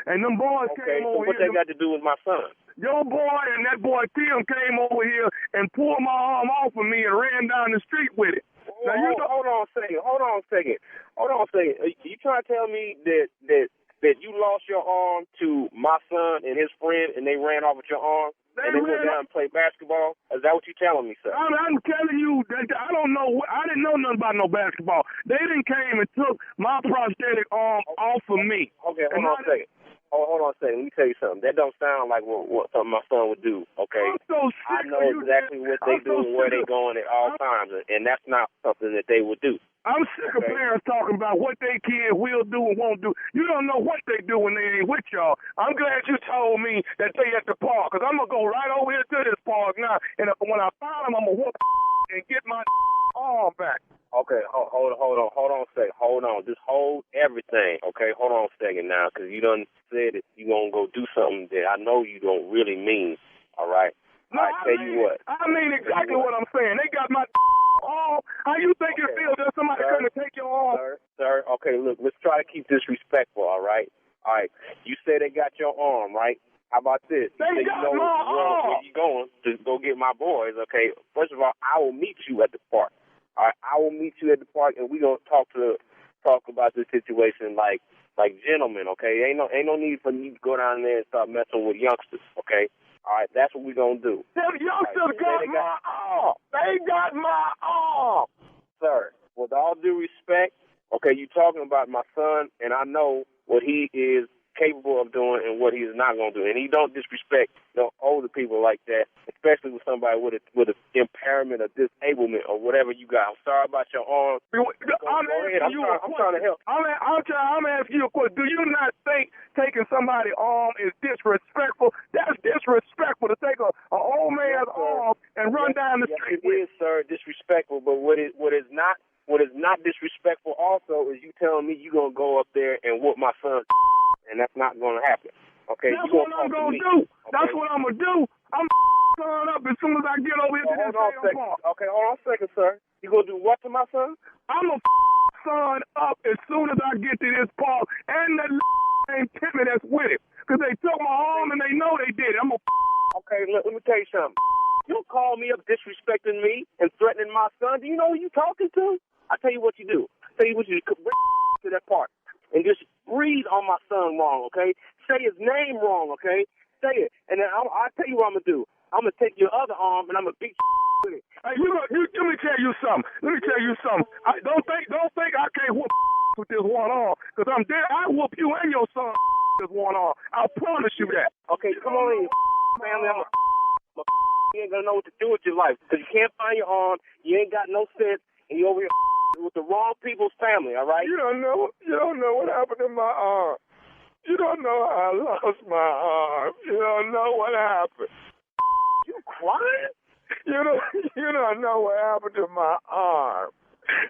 And them boys came over here. What they got to do with my son? Your boy and that boy Tim came over here and pulled my arm off of me and ran down the street with it. Now, hold on a second. You trying to tell me that you lost your arm to my son and his friend, and they ran off with your arm? And they went down and played basketball? Is that what you telling me, sir? I'm telling you that I don't know. I didn't know nothing about no basketball. They didn't came and took my prosthetic arm off of me. Okay, hold on a second. Hold on a second. Let me tell you something. That don't sound like what something my son would do, okay? I know exactly what they do and where they going at all times, and that's not something that they would do. I'm sick of parents talking about what their kids will do and won't do. You don't know what they do when they ain't with y'all. I'm glad you told me that they at the park, because I'm going to go right over here to this park now, and when I find them, I'm going to whoop and get my arm back. Okay, hold on a second. Hold on. Just hold everything, okay? Hold on a second now, because you done said that you going to go do something that I know you don't really mean, all right? No, I tell you what. I mean exactly what I'm saying. They got my arm. How you think it feels that somebody come to take your arm? Sir, okay, look, let's try to keep this respectful, all right? All right, you say they got your arm, right? How about this? They got my arm. Where you going to go get my boys, okay? First of all, I will meet you at the park. All right, I will meet you at the park, and we're going to talk about this situation like gentlemen, okay? Ain't no need for you to go down there and start messing with youngsters, okay? All right, that's what we're going to do. Them youngsters got my arm. They got my arm. Sir, with all due respect, okay, you talking about my son, and I know what he is capable of doing and what he's not going to do. And he don't disrespect older people like that, especially with somebody with an impairment or disablement or whatever you got. I'm sorry about your arm. I'm trying to help. I'm asking you a question. Do you not think taking somebody's arm is disrespectful? That's disrespectful to take an old man's arm and run down the street with. It is, sir, disrespectful. But what is not disrespectful also is you telling me you're going to go up there and whoop my son. And that's not going to happen. Okay? That's what I'm going to do. Okay? That's what I'm going to do. I'm son up as soon as I get over here to this damn park. Okay, hold on a second, sir. You going to do what to my son? I'm going to son up as soon as I get to this park and the named Timmy that's with it. Because they took my arm and they know they did it. I'm going to Okay, let me tell you something. You call me up disrespecting me and threatening my son. Do you know who you talking to? I tell you what you do. I tell you what you do. Bring to that park. And just breathe on my son wrong, okay? Say his name wrong, okay? Say it. And then I'll tell you what I'm going to do. I'm going to take your other arm and I'm going to beat with it. Hey, let me tell you something. Don't think I can't whoop with this one arm. Because I'm there. I whoop you and your son with this one arm. I promise you that. Okay, come on in, family. You ain't going to know what to do with your life. Because you can't find your arm. You ain't got no sense. And you over here with the wrong people's family, all right? You don't know what happened to my arm. You don't know how I lost my arm. You don't know what happened. You crying? You don't know what happened to my arm.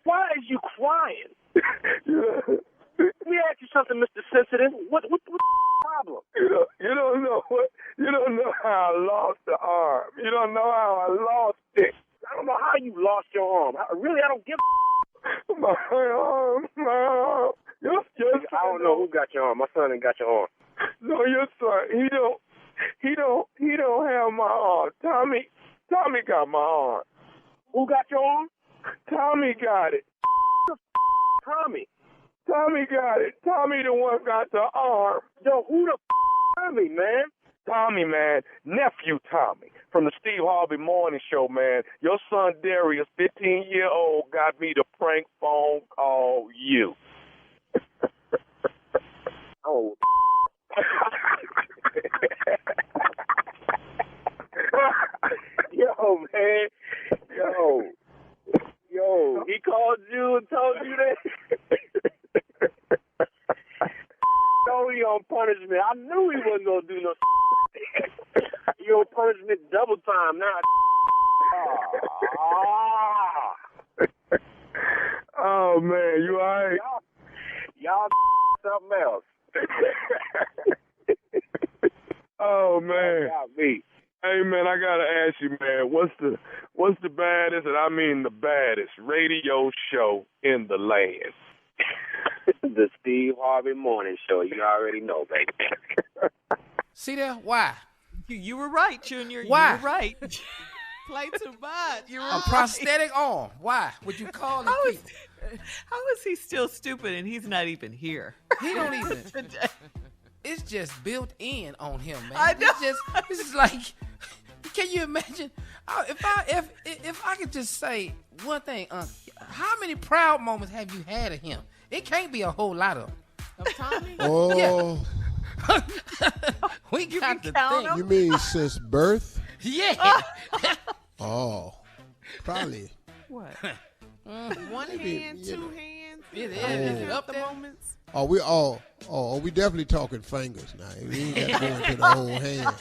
Why is you crying? Let me ask you something, Mr. Sensitive. What's the problem? You don't know how I lost the arm. You don't know how I lost it. I don't know how you lost your arm. I don't give a My arm. I don't know who got your arm. My son ain't got your arm. No, your son. He don't have my arm. Tommy got my arm. Who got your arm? Tommy got it. Tommy got it. Tommy the one got the arm. Yo, who the Tommy, man? Tommy, man. Nephew Tommy. from the Steve Harvey Morning Show, man. Your son Darius, 15-year-old, got me to prank phone call you. Oh. Yo, man. Yo, he called you and told you that? No, he on punishment. I knew he wasn't going to do no He on punishment double time now. Oh, man, you all right? Y'all something else. Oh, man. Got me. Hey, man, I got to ask you, man, what's the baddest, and I mean the baddest, radio show in the land? The Steve Harvey Morning Show. You already know, baby. See there? Why? You were right, Junior. Why? You were right. Play too much. You were A prosthetic arm. Why would you call it? How is he still stupid and he's not even here? He don't even. It's just built in on him, man. I know. This is like. Can you imagine? If I could just say one thing, how many proud moments have you had of him? It can't be a whole lot of them. Of Tommy? Oh, Yeah. We got to think. you mean since birth? Yeah. Oh, probably. What? One hand, two hands. It Count is. the Up there. moments. Oh, we definitely talking fingers now. We ain't got to go into the whole hand.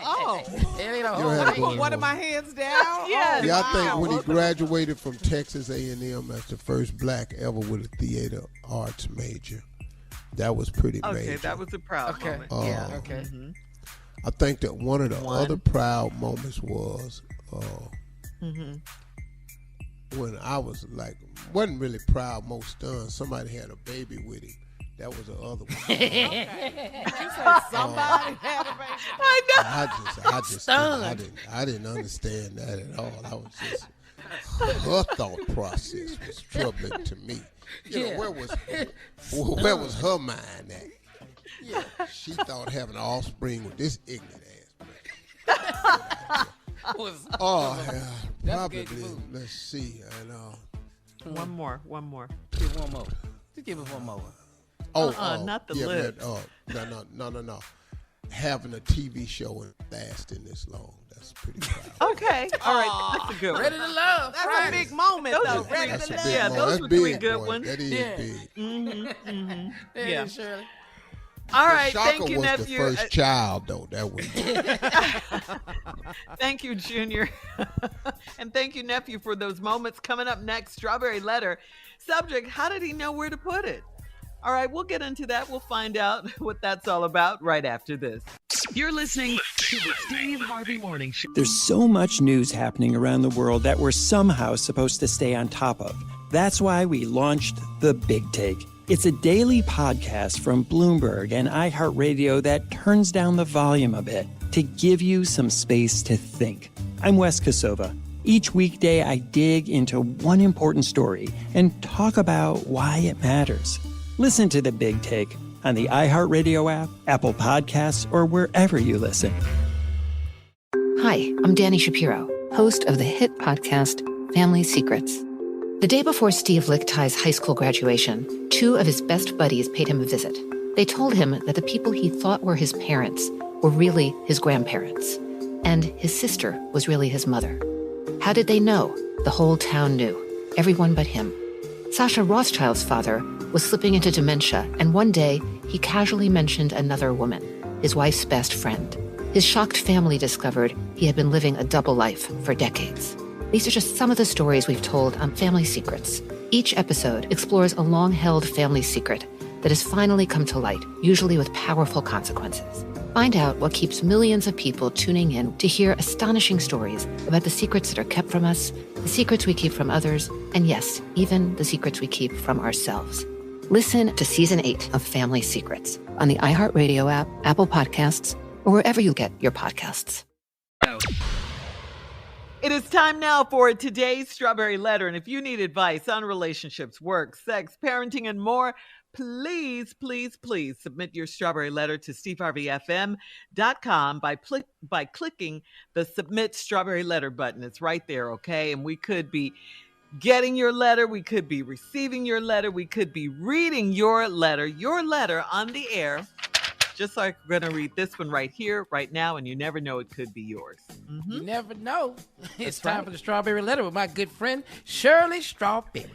Oh. It ain't a You whole had I to go put one of my hands down. Yes. Yeah, I wow. think when he graduated from Texas A&M as the first black ever with a theater arts major, that was pretty major. Okay, that was a proud moment. Yeah. Okay. Mm-hmm. I think that one of the other proud moments was when I was like, wasn't really proud, most stunned. Somebody had a baby with him. That was the other one. Did you say somebody had a baby? I know. I didn't understand that at all. I was just, her thought process was troubling to me. You know, where was her mind at? Yeah, she thought having an offspring with this ignorant ass. Probably. Let's see. One more. Give one more. Just give us one more. Not the lips. No. Having a TV show and lasting this long. That's pretty proud. Okay. All right. That's a good one. Ready to love. That's Friday. a big moment, Those though. are Ready That's to a love. big Yeah, one. those That's were big, three good boy. ones. That is big. There Yeah. it is, Shirley. All The right. shocker Thank you, was nephew. the first child, though. That was. Thank you, Junior. And thank you, nephew, for those moments. Coming up next, Strawberry Letter. Subject, how did he know where to put it? All right, we'll get into that. We'll find out what that's all about right after this. You're listening to the Steve Harvey Morning Show. There's so much news happening around the world that we're somehow supposed to stay on top of. That's why we launched The Big Take. It's a daily podcast from Bloomberg and iHeartRadio that turns down the volume a bit to give you some space to think. I'm Wes Kosova. Each weekday, I dig into one important story and talk about why it matters. Listen to The Big Take on the iHeartRadio app, Apple Podcasts, or wherever you listen. Hi, I'm Danny Shapiro, host of the hit podcast Family Secrets. The day before Steve Lichthi's high school graduation, two of his best buddies paid him a visit. They told him that the people he thought were his parents were really his grandparents, and his sister was really his mother. How did they know? The whole town knew, everyone but him. Sasha Rothschild's father was slipping into dementia, and one day he casually mentioned another woman, his wife's best friend. His shocked family discovered he had been living a double life for decades. These are just some of the stories we've told on Family Secrets. Each episode explores a long-held family secret that has finally come to light, usually with powerful consequences. Find out what keeps millions of people tuning in to hear astonishing stories about the secrets that are kept from us, the secrets we keep from others, and yes, even the secrets we keep from ourselves. Listen to Season 8 of Family Secrets on the iHeartRadio app, Apple Podcasts, or wherever you get your podcasts. It is time now for today's Strawberry Letter. And if you need advice on relationships, work, sex, parenting, and more, please, please, please submit your strawberry letter to steveharveyfm.com by clicking the Submit Strawberry Letter button. It's right there, okay? And we could be getting your letter. We could be receiving your letter. We could be reading your letter on the air. Just like we're going to read this one right here, right now, and you never know, it could be yours. Mm-hmm. You never know. It's time for the Strawberry Letter with my good friend, Shirley Strawberry.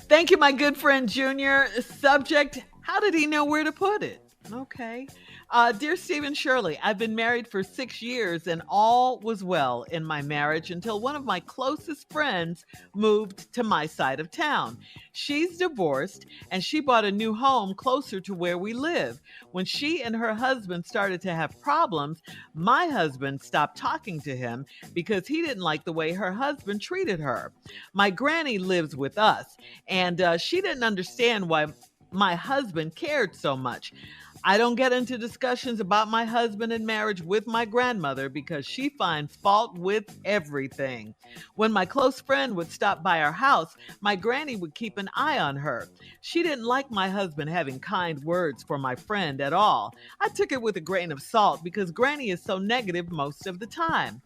Thank you, my good friend, Junior. Subject, how did he know where to put it? Okay. Dear Steve and Shirley, I've been married for 6 years and all was well in my marriage until one of my closest friends moved to my side of town. She's divorced and she bought a new home closer to where we live. When she and her husband started to have problems, my husband stopped talking to him because he didn't like the way her husband treated her. My granny lives with us and she didn't understand why my husband cared so much. I don't get into discussions about my husband and marriage with my grandmother because she finds fault with everything. When my close friend would stop by our house, my granny would keep an eye on her. She didn't like my husband having kind words for my friend at all. I took it with a grain of salt because granny is so negative most of the time.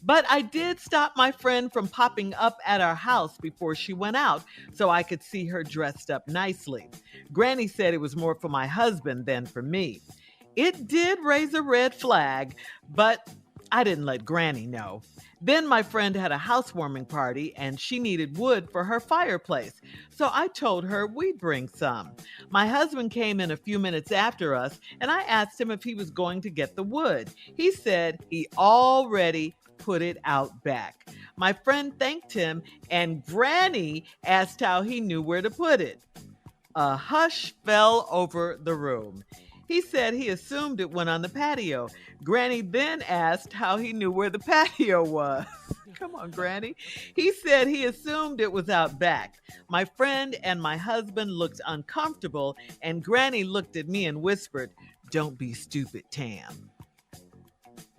But I did stop my friend from popping up at our house before she went out so I could see her dressed up nicely. Granny said it was more for my husband than for me. It did raise a red flag, but I didn't let Granny know. Then my friend had a housewarming party and she needed wood for her fireplace. So I told her we'd bring some. My husband came in a few minutes after us and I asked him if he was going to get the wood. He said he already put it out back. My friend thanked him and Granny asked how he knew where to put it. A hush fell over the room. He said he assumed it went on the patio. Granny then asked how he knew where the patio was. Come on, Granny. He said he assumed it was out back. My friend and my husband looked uncomfortable and Granny looked at me and whispered, "Don't be stupid, Tam."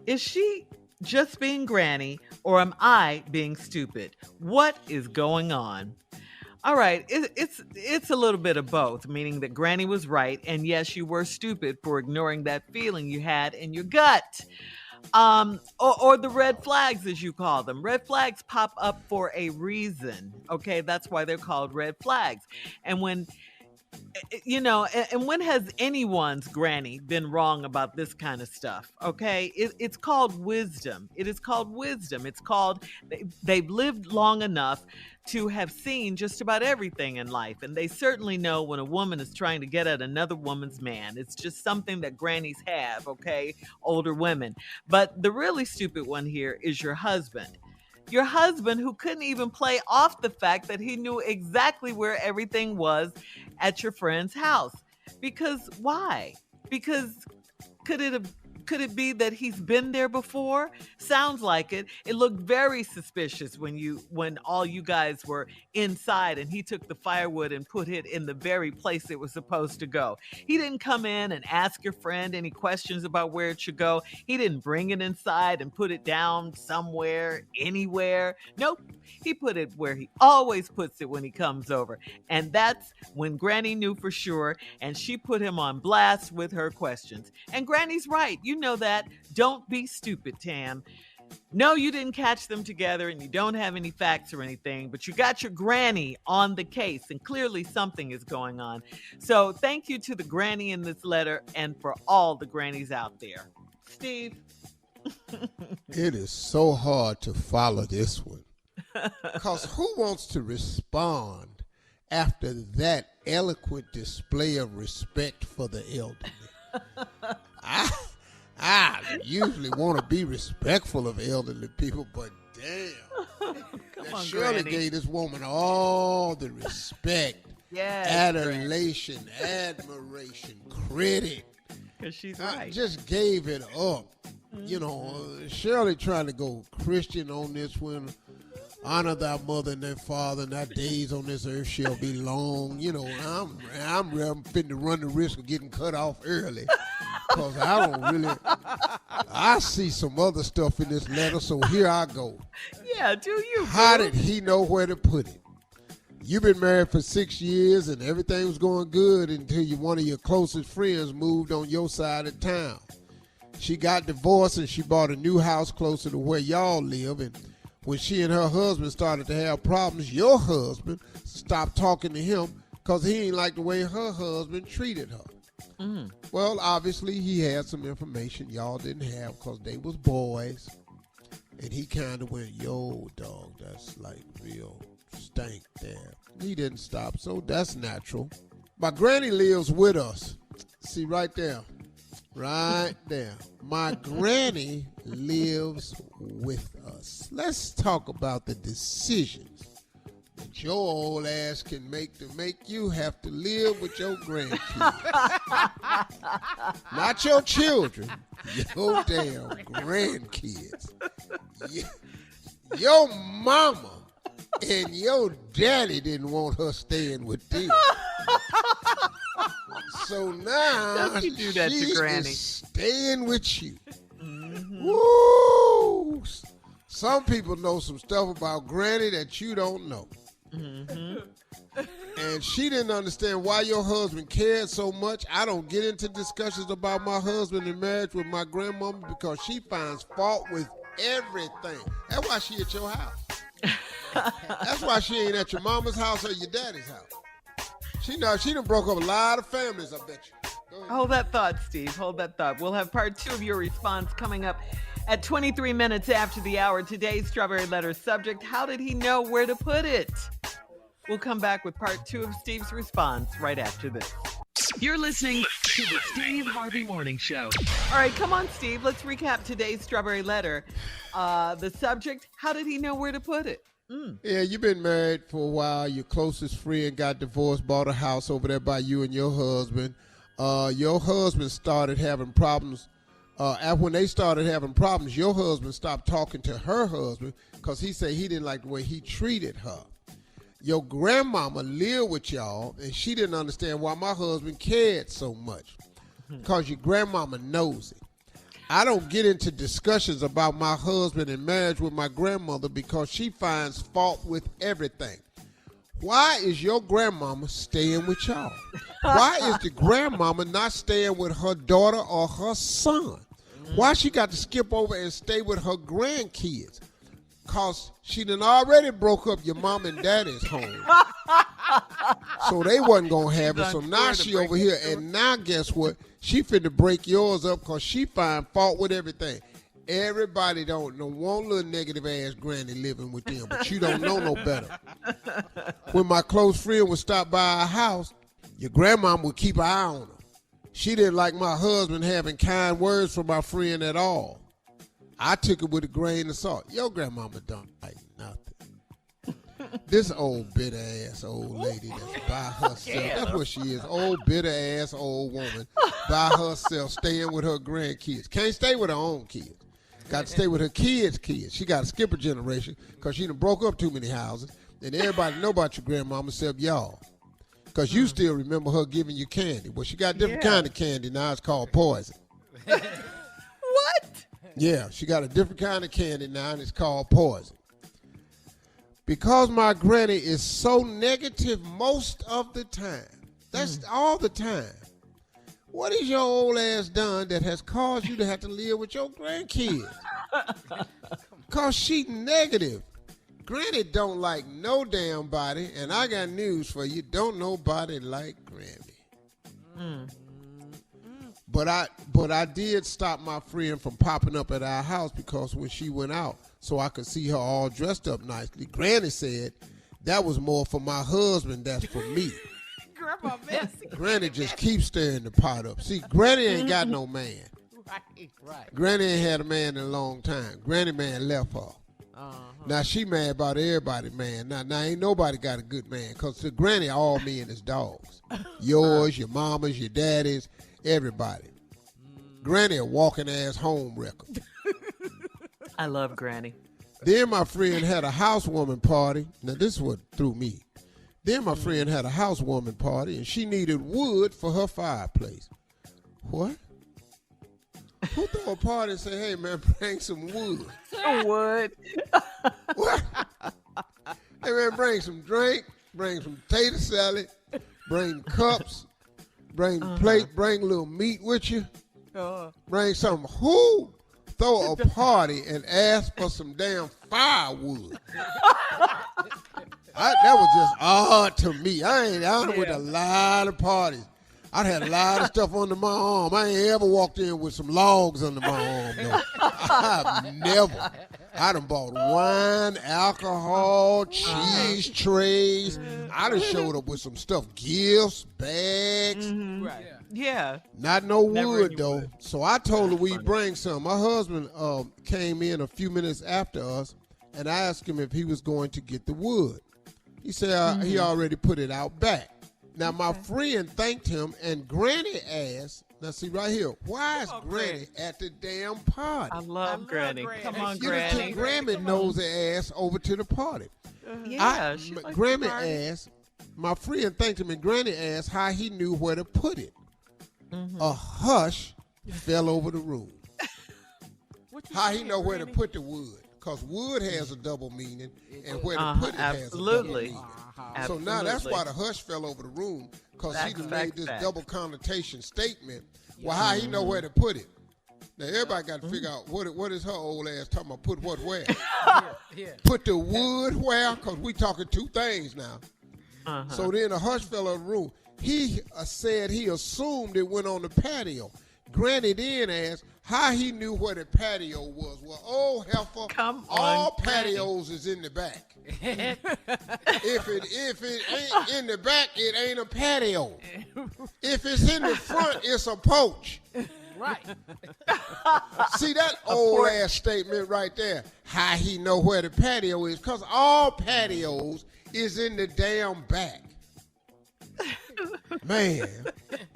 Is she just being Granny or am I being stupid? What is going on? All right, it's a little bit of both, meaning that Granny was right, and yes, you were stupid for ignoring that feeling you had in your gut. Or the red flags, as you call them. Red flags pop up for a reason, okay? That's why they're called red flags. And when has anyone's granny been wrong about this kind of stuff? Okay, it's called wisdom. It is called wisdom. It's called they've lived long enough to have seen just about everything in life, and they certainly know when a woman is trying to get at another woman's man. It's just something that grannies have, okay, older women. But the really stupid one here is your husband. Your husband who couldn't even play off the fact that he knew exactly where everything was at your friend's house. Because why? Because could it be that he's been there before? Sounds like it. It looked very suspicious when all you guys were inside and he took the firewood and put it in the very place it was supposed to go. He didn't come in and ask your friend any questions about where it should go. He didn't bring it inside and put it down somewhere, anywhere. Nope. He put it where he always puts it when he comes over. And that's when Granny knew for sure, and she put him on blast with her questions. And Granny's right. You know that. Don't be stupid, Tam. No, you didn't catch them together and you don't have any facts or anything, but you got your granny on the case and clearly something is going on. So thank you to the granny in this letter and for all the grannies out there. Steve? It is so hard to follow this one. Because who wants to respond after that eloquent display of respect for the elderly? I usually want to be respectful of elderly people, but damn. Shirley gave this woman all the respect, adulation, admiration, credit. Because she's right. Just gave it up. You know, Shirley trying to go Christian on this one. Honor thy mother and thy father, and thy days on this earth shall be long. You know, I'm finna run the risk of getting cut off early. Because I see some other stuff in this letter, so here I go. Yeah, do you? How did he know where to put it? You've been married for 6 years and everything was going good until one of your closest friends moved on your side of town. She got divorced and she bought a new house closer to where y'all live. And when she and her husband started to have problems, your husband stopped talking to him because he ain't like the way her husband treated her. Well, obviously, he had some information y'all didn't have because they was boys. And he kind of went, yo, dog, that's like real stank there. He didn't stop, so that's natural. My granny lives with us. See, right there. Right there. My granny lives with us. Let's talk about the decisions that your old ass can make to make you have to live with your grandkids. Not your children, your damn grandkids. Your mama and your daddy didn't want her staying with them. So now you do that she to Granny. is staying with you. Woo! Some people know some stuff about Granny that you don't know. And she didn't understand why your husband cared so much. I don't get into discussions about my husband and marriage with my grandmama because she finds fault with everything. That's why she at your house. That's why she ain't at your mama's house or your daddy's house. She done broke up a lot of families, I bet you. Hold that thought, Steve. Hold that thought. We'll have part 2 of your response coming up at 23 minutes after the hour. Today's Strawberry Letter subject, how did he know where to put it? We'll come back with part 2 of Steve's response right after this. You're listening to the Steve Harvey Morning Show. All right, come on, Steve. Let's recap today's Strawberry Letter. The subject, how did he know where to put it? Yeah, you've been married for a while. Your closest friend got divorced, bought a house over there by you and your husband. Your husband started having problems. When they started having problems, your husband stopped talking to her husband because he said he didn't like the way he treated her. Your grandmama lived with y'all, and she didn't understand why my husband cared so much because your grandmama knows it. I don't get into discussions about my husband and marriage with my grandmother because she finds fault with everything. Why is your grandmama staying with y'all? Why is the grandmama not staying with her daughter or her son? Why she got to skip over and stay with her grandkids? Because she done already broke up your mom and daddy's home. So they wasn't going to have it. So now she over here. And now guess what? She finna break yours up because she find fault with everything. Everybody don't know one little negative ass granny living with them, but you don't know no better. When my close friend would stop by our house, your grandmama would keep an eye on her. She didn't like my husband having kind words from my friend at all. I took it with a grain of salt. Your grandmama don't like nothing. This old bitter ass old lady that's by herself. That's what she is. Old bitter ass old woman by herself staying with her grandkids. Can't stay with her own kids. Got to stay with her kids' kids. She got to skip a generation because she done broke up too many houses. And everybody know about your grandmama except y'all. Because you still remember her giving you candy. Well, she got a different kind of candy now. It's called poison. What? Yeah, she got a different kind of candy now, and it's called poison. Because my granny is so negative most of the time, that's all the time, what has your old ass done that has caused you to have to live with your grandkids? Because she negative. Granny don't like no damn body, and I got news for you. Don't nobody like Granny. But I did stop my friend from popping up at our house because when she went out, so I could see her all dressed up nicely, Granny said that was more for my husband, that's for me. Grandma messy. Granny just keeps stirring the pot up. See, Granny ain't got no man. Right. Granny ain't had a man in a long time. Granny man left her. Now she mad about everybody, man. Now ain't nobody got a good man because the Granny all me and his dogs. Yours, your mama's, your daddy's, everybody. Granny a walking ass home wrecker. I love Granny. Then my friend had a housewarming party. Now this is what threw me. Then my friend had a housewarming party and she needed wood for her fireplace. What? Who throw a party and say, hey man, bring some wood? Wood. What? Hey man, bring some drink. bring some potato salad, bring cups, bring plate, bring a little meat with you, bring something. Who throw a party and ask for some damn firewood? That was just odd to me. I done with a lot of parties. I had a lot of stuff under my arm. I ain't ever walked in with some logs under my arm, though. I've never. I done bought wine, alcohol, cheese trays. I done showed up with some stuff, gifts, bags. Right. Yeah. Not no wood, though. So I told her we'd bring some. My husband came in a few minutes after us, and I asked him if he was going to get the wood. He said he already put it out back. Now, my friend thanked him, and Granny asked, now see right here, why is Granny at the damn party? I love Granny. Come on, Granny. Granny knows the ass over to the party. Granny asked, my friend thanked him, and Granny asked how he knew where to put it. A hush fell over the room. How he know where to put the wood? Because wood has a double meaning, and where to put it has a double meaning. So now that's why the hush fell over the room, because he made this double connotation statement. Well, how he know where to put it? Now, everybody got to figure out what is her old ass talking about, put what where? Put the wood where? Because we talking two things now. So then the hush fell over the room. He said he assumed it went on the patio. Granny then asked how he knew where the patio was. Well, old heifer, all patios is in the back. If it ain't in the back, it ain't a patio. If it's in the front, it's a porch. Right. See that old ass statement right there? How he know where the patio is? Because all patios is in the damn back. Man,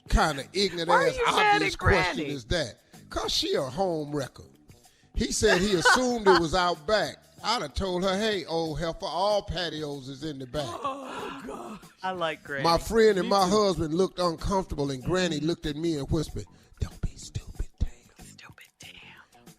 kind of ignorant ass obvious question is that? Because she a home wrecker. He said he assumed it was out back. I'd have told her, hey, old heifer, all patios is in the back. Oh, God. I like Granny. My friend and my husband looked uncomfortable, and Granny looked at me and whispered, don't be stupid, damn. Stupid, damn.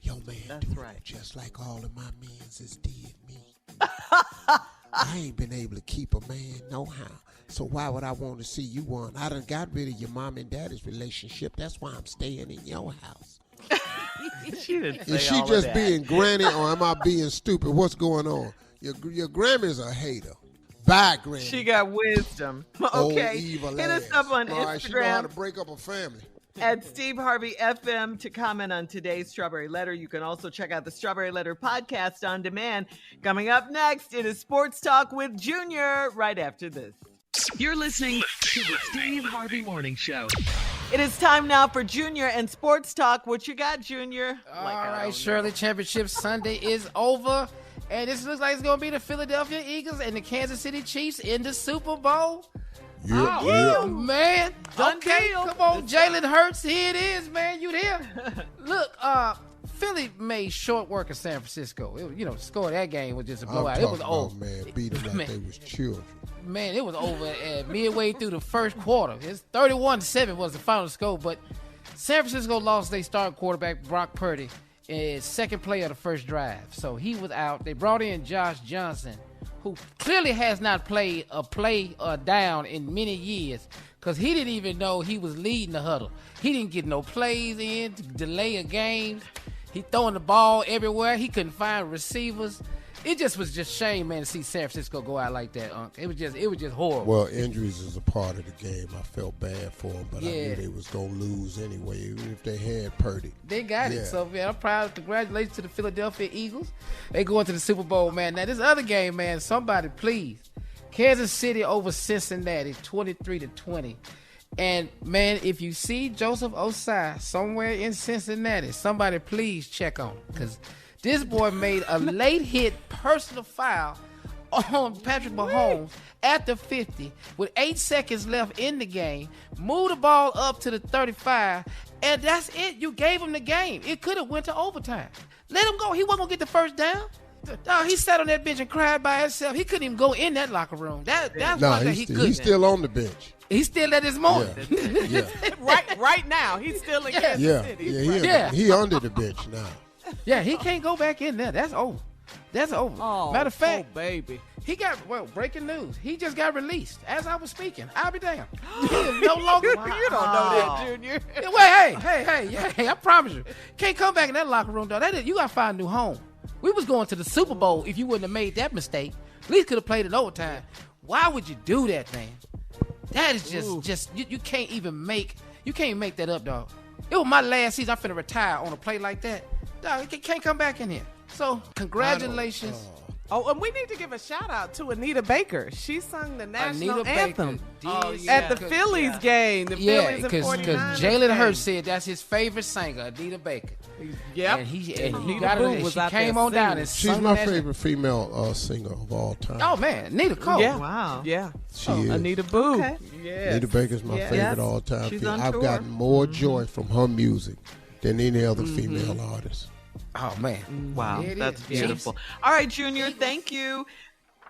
Yo, man, that's right. Just like all of my mans has did me. I ain't been able to keep a man no how. So why would I want to see you one? I done got rid of your mom and daddy's relationship. That's why I'm staying in your house. She didn't say Is she all just of that. being Granny, or am I being stupid? What's going on? Your Grammy's a hater. Bye, Granny. She got wisdom. Okay. Evil Hit us ass. up on All right, she know how Instagram to break up a family. at Steve Harvey FM to comment on today's Strawberry Letter. You can also check out the Strawberry Letter podcast on demand. Coming up next, it is Sports Talk with Junior right after this. You're listening to the Steve Harvey Morning Show. It is time now for Junior and Sports Talk. What you got, Junior? All right, Shirley, Championship Sunday is over. And this looks like it's going to be the Philadelphia Eagles and the Kansas City Chiefs in the Super Bowl. Yeah, man. Done okay, deal. come on, Jalen Hurts. Here it is, man. You there? Look, Philly made short work of San Francisco. Score that game was just a blowout. It was over. Man, beat them like they was children. Man, it was over at midway through the first quarter. It's 31-7 was the final score, but San Francisco lost their starting quarterback, Brock Purdy, in second play of the first drive. So he was out. They brought in Josh Johnson, who clearly has not played a play down in many years because he didn't even know he was leading the huddle. He didn't get no plays in to delay a game. He throwing the ball everywhere. He couldn't find receivers. It was just shame, man, to see San Francisco go out like that, Unc. It was just horrible. Well, injuries is a part of the game. I felt bad for them, but I knew they was going to lose anyway, even if they had Purdy. They got it. So, man, I'm proud. Congratulations to the Philadelphia Eagles. They go into the Super Bowl, man. Now, this other game, man, somebody please. Kansas City over Cincinnati, 23-20. And, man, if you see Joseph Osai somewhere in Cincinnati, somebody please check on him because this boy made a late hit personal foul on Patrick Mahomes at the 50 with 8 seconds left in the game, moved the ball up to the 35, and that's it. You gave him the game. It could have went to overtime. Let him go. He wasn't going to get the first down. No, he sat on that bench and cried by himself. He couldn't even go in that locker room. That's one thing he couldn't. He's still on the bench. He's still at his moment. Yeah. right now, he's still in Kansas City. He under the bench now. Yeah, he can't go back in there. That's over. Oh, Matter of fact, baby. He got, breaking news. He just got released as I was speaking. I'll be damned. He is no longer. Wow. You don't know that, Junior. Wait, hey, I promise you. Can't come back in that locker room, though. You got to find a new home. We was going to the Super Bowl if you wouldn't have made that mistake. At least could have played it overtime. Why would you do that, man? That is just you can't even make that up, dog. It was my last season. I'm finna retire on a play like that. Dog, can't come back in here. So, congratulations. Oh, and we need to give a shout out to Anita Baker. She sung the national anthem at the Phillies game. The Phillies in 49. Because Jalen Hurts said that's his favorite singer, Anita Baker. Yep. And he got it. She came on down and she's sung my favorite female singer of all time. Oh man, Anita Cole. Yeah. Wow. Yeah. She is. Anita Boo. Okay. Yes. Anita Baker's my favorite all time. She's on I've tour. gotten more joy from her music than any other female artist. Oh man. Wow, Yeah, that's is. beautiful. All right, Junior, thank you.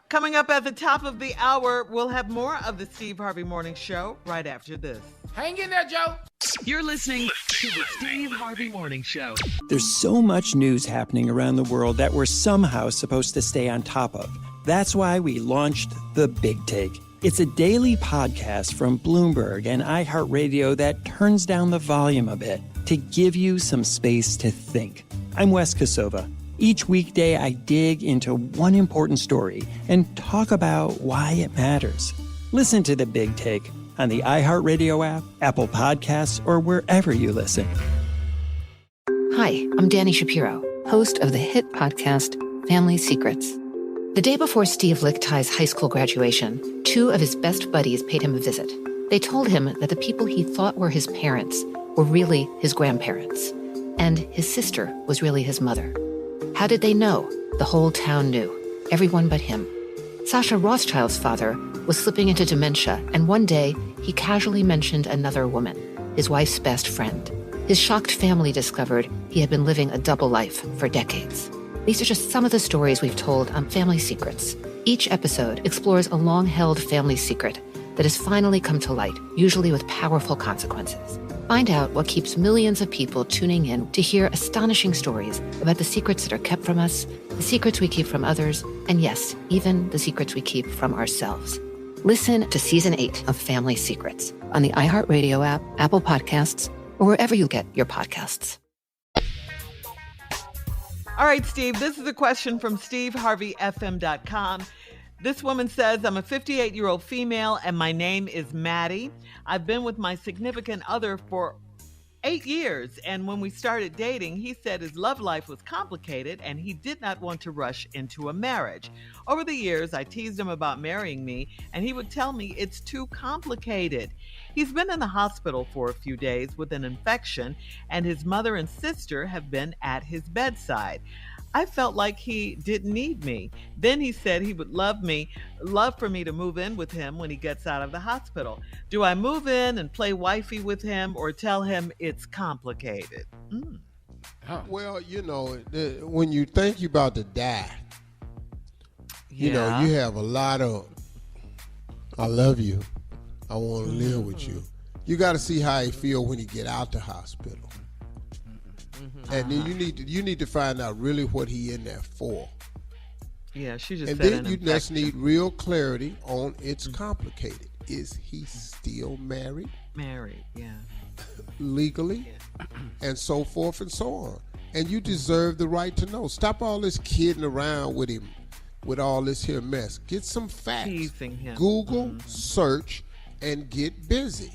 Coming up at the top of the hour, we'll have more of the Steve Harvey Morning Show right after this. Hang in there, Joe. You're listening to the Steve Harvey Morning Show. There's so much news happening around the world that we're somehow supposed to stay on top of. That's why we launched The Big Take. It's a daily podcast from Bloomberg and iHeartRadio that turns down the volume a bit to give you some space to think. I'm Wes Kosova. Each weekday, I dig into one important story and talk about why it matters. Listen to The Big Take on the iHeartRadio app, Apple Podcasts, or wherever you listen. Hi, I'm Danny Shapiro, host of the hit podcast Family Secrets. The day before Steve Lichthi's high school graduation, two of his best buddies paid him a visit. They told him that the people he thought were his parents were really his grandparents, and his sister was really his mother. How did they know? The whole town knew. Everyone but him. Sasha Rothschild's father was slipping into dementia, and one day he casually mentioned another woman, his wife's best friend. His shocked family discovered he had been living a double life for decades. These are just some of the stories we've told on Family Secrets. Each episode explores a long-held family secret that has finally come to light, usually with powerful consequences. Find out what keeps millions of people tuning in to hear astonishing stories about the secrets that are kept from us, the secrets we keep from others, and yes, even the secrets we keep from ourselves. Listen to Season 8 of Family Secrets on the iHeartRadio app, Apple Podcasts, or wherever you get your podcasts. All right, Steve, this is a question from SteveHarveyFM.com. This woman says, I'm a 58-year-old female and my name is Maddie. I've been with my significant other for 8 years. And when we started dating, he said his love life was complicated and he did not want to rush into a marriage. Over the years, I teased him about marrying me and he would tell me it's too complicated. He's been in the hospital for a few days with an infection and his mother and sister have been at his bedside. I felt like he didn't need me. Then he said he would love for me to move in with him when he gets out of the hospital. Do I move in and play wifey with him or tell him it's complicated? Well, when you think you're about to die, you have a lot of, I love you, I want to live with you. You got to see how he feel when he get out the hospital. And then you need to find out really what he in there for. Yeah, she just and said then you just need real clarity on it's complicated. Is he still married? Married, yeah. Legally, and so forth and so on. And you deserve the right to know. Stop all this kidding around with him, with all this here mess. Get some facts. Teasing him. Google, search, and get busy.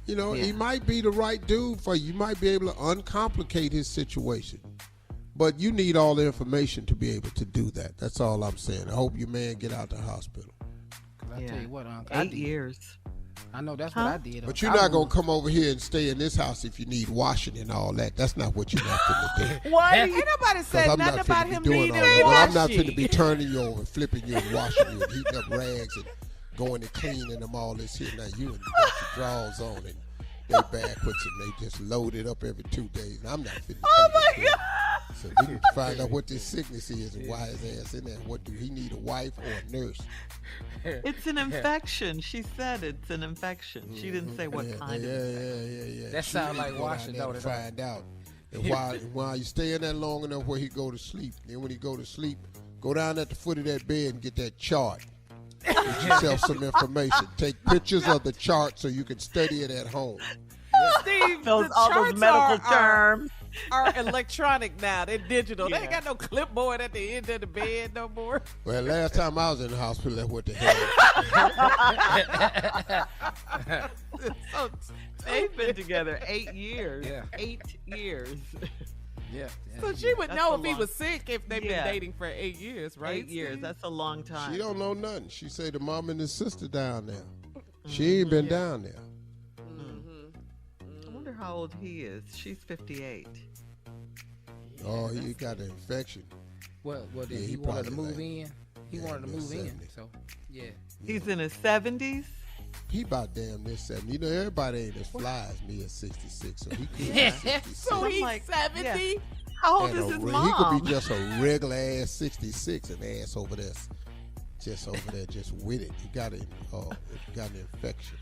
He might be the right dude for you. You might be able to uncomplicate his situation. But you need all the information to be able to do that. That's all I'm saying. I hope your man get out the hospital. I tell you what, Uncle. 8 years. I know that's what I did. But you're not going to come over here and stay in this house if you need washing and all that. That's not what you're not finna do. Why? Ain't nobody said nothing about him needing washing. Well, I'm not finna be turning you over, flipping you and washing you and heating up rags and going and cleaning them all this here. Now you got your drawers on and they backwards and they just load it up every 2 days. And I'm not finna. Oh my God. So we need to find out what this sickness is and why his ass in there. What do he need, a wife or a nurse? It's an infection. She said it's an infection. She didn't say what kind of infection. Yeah. That sounds like washing, don't it? Find out. And while you stay in there long enough where he go to sleep, then when he go to sleep, Go down at the foot of that bed and get that chart. Get yourself some information. Take pictures of the chart so you can study it at home. Steve, all those medical terms are electronic now. They're digital. They ain't got no clipboard at the end of the bed no more. Well, last time I was in the hospital, that's what they had. They've been together 8 years. Yeah. 8 years. Yeah. So she would That's know a if he long- was sick if they've been dating for 8 years, right? 8 years. That's a long time. She don't know nothing. She say the mom and the sister down there. She ain't been down there. I wonder how old he is. She's 58. Oh, he got an infection. Well, Yeah, then he he wanted to probably move like- in. He yeah, wanted to he was move in. 70. So, yeah. He's in his 70s. He about damn near 70. You know, everybody ain't as fly as me at 66, so he could be Yeah. 66. So he's like, 70? How old And is a his re- mom? He could be just a regular ass 66, an ass over there, just with it. He got an infection.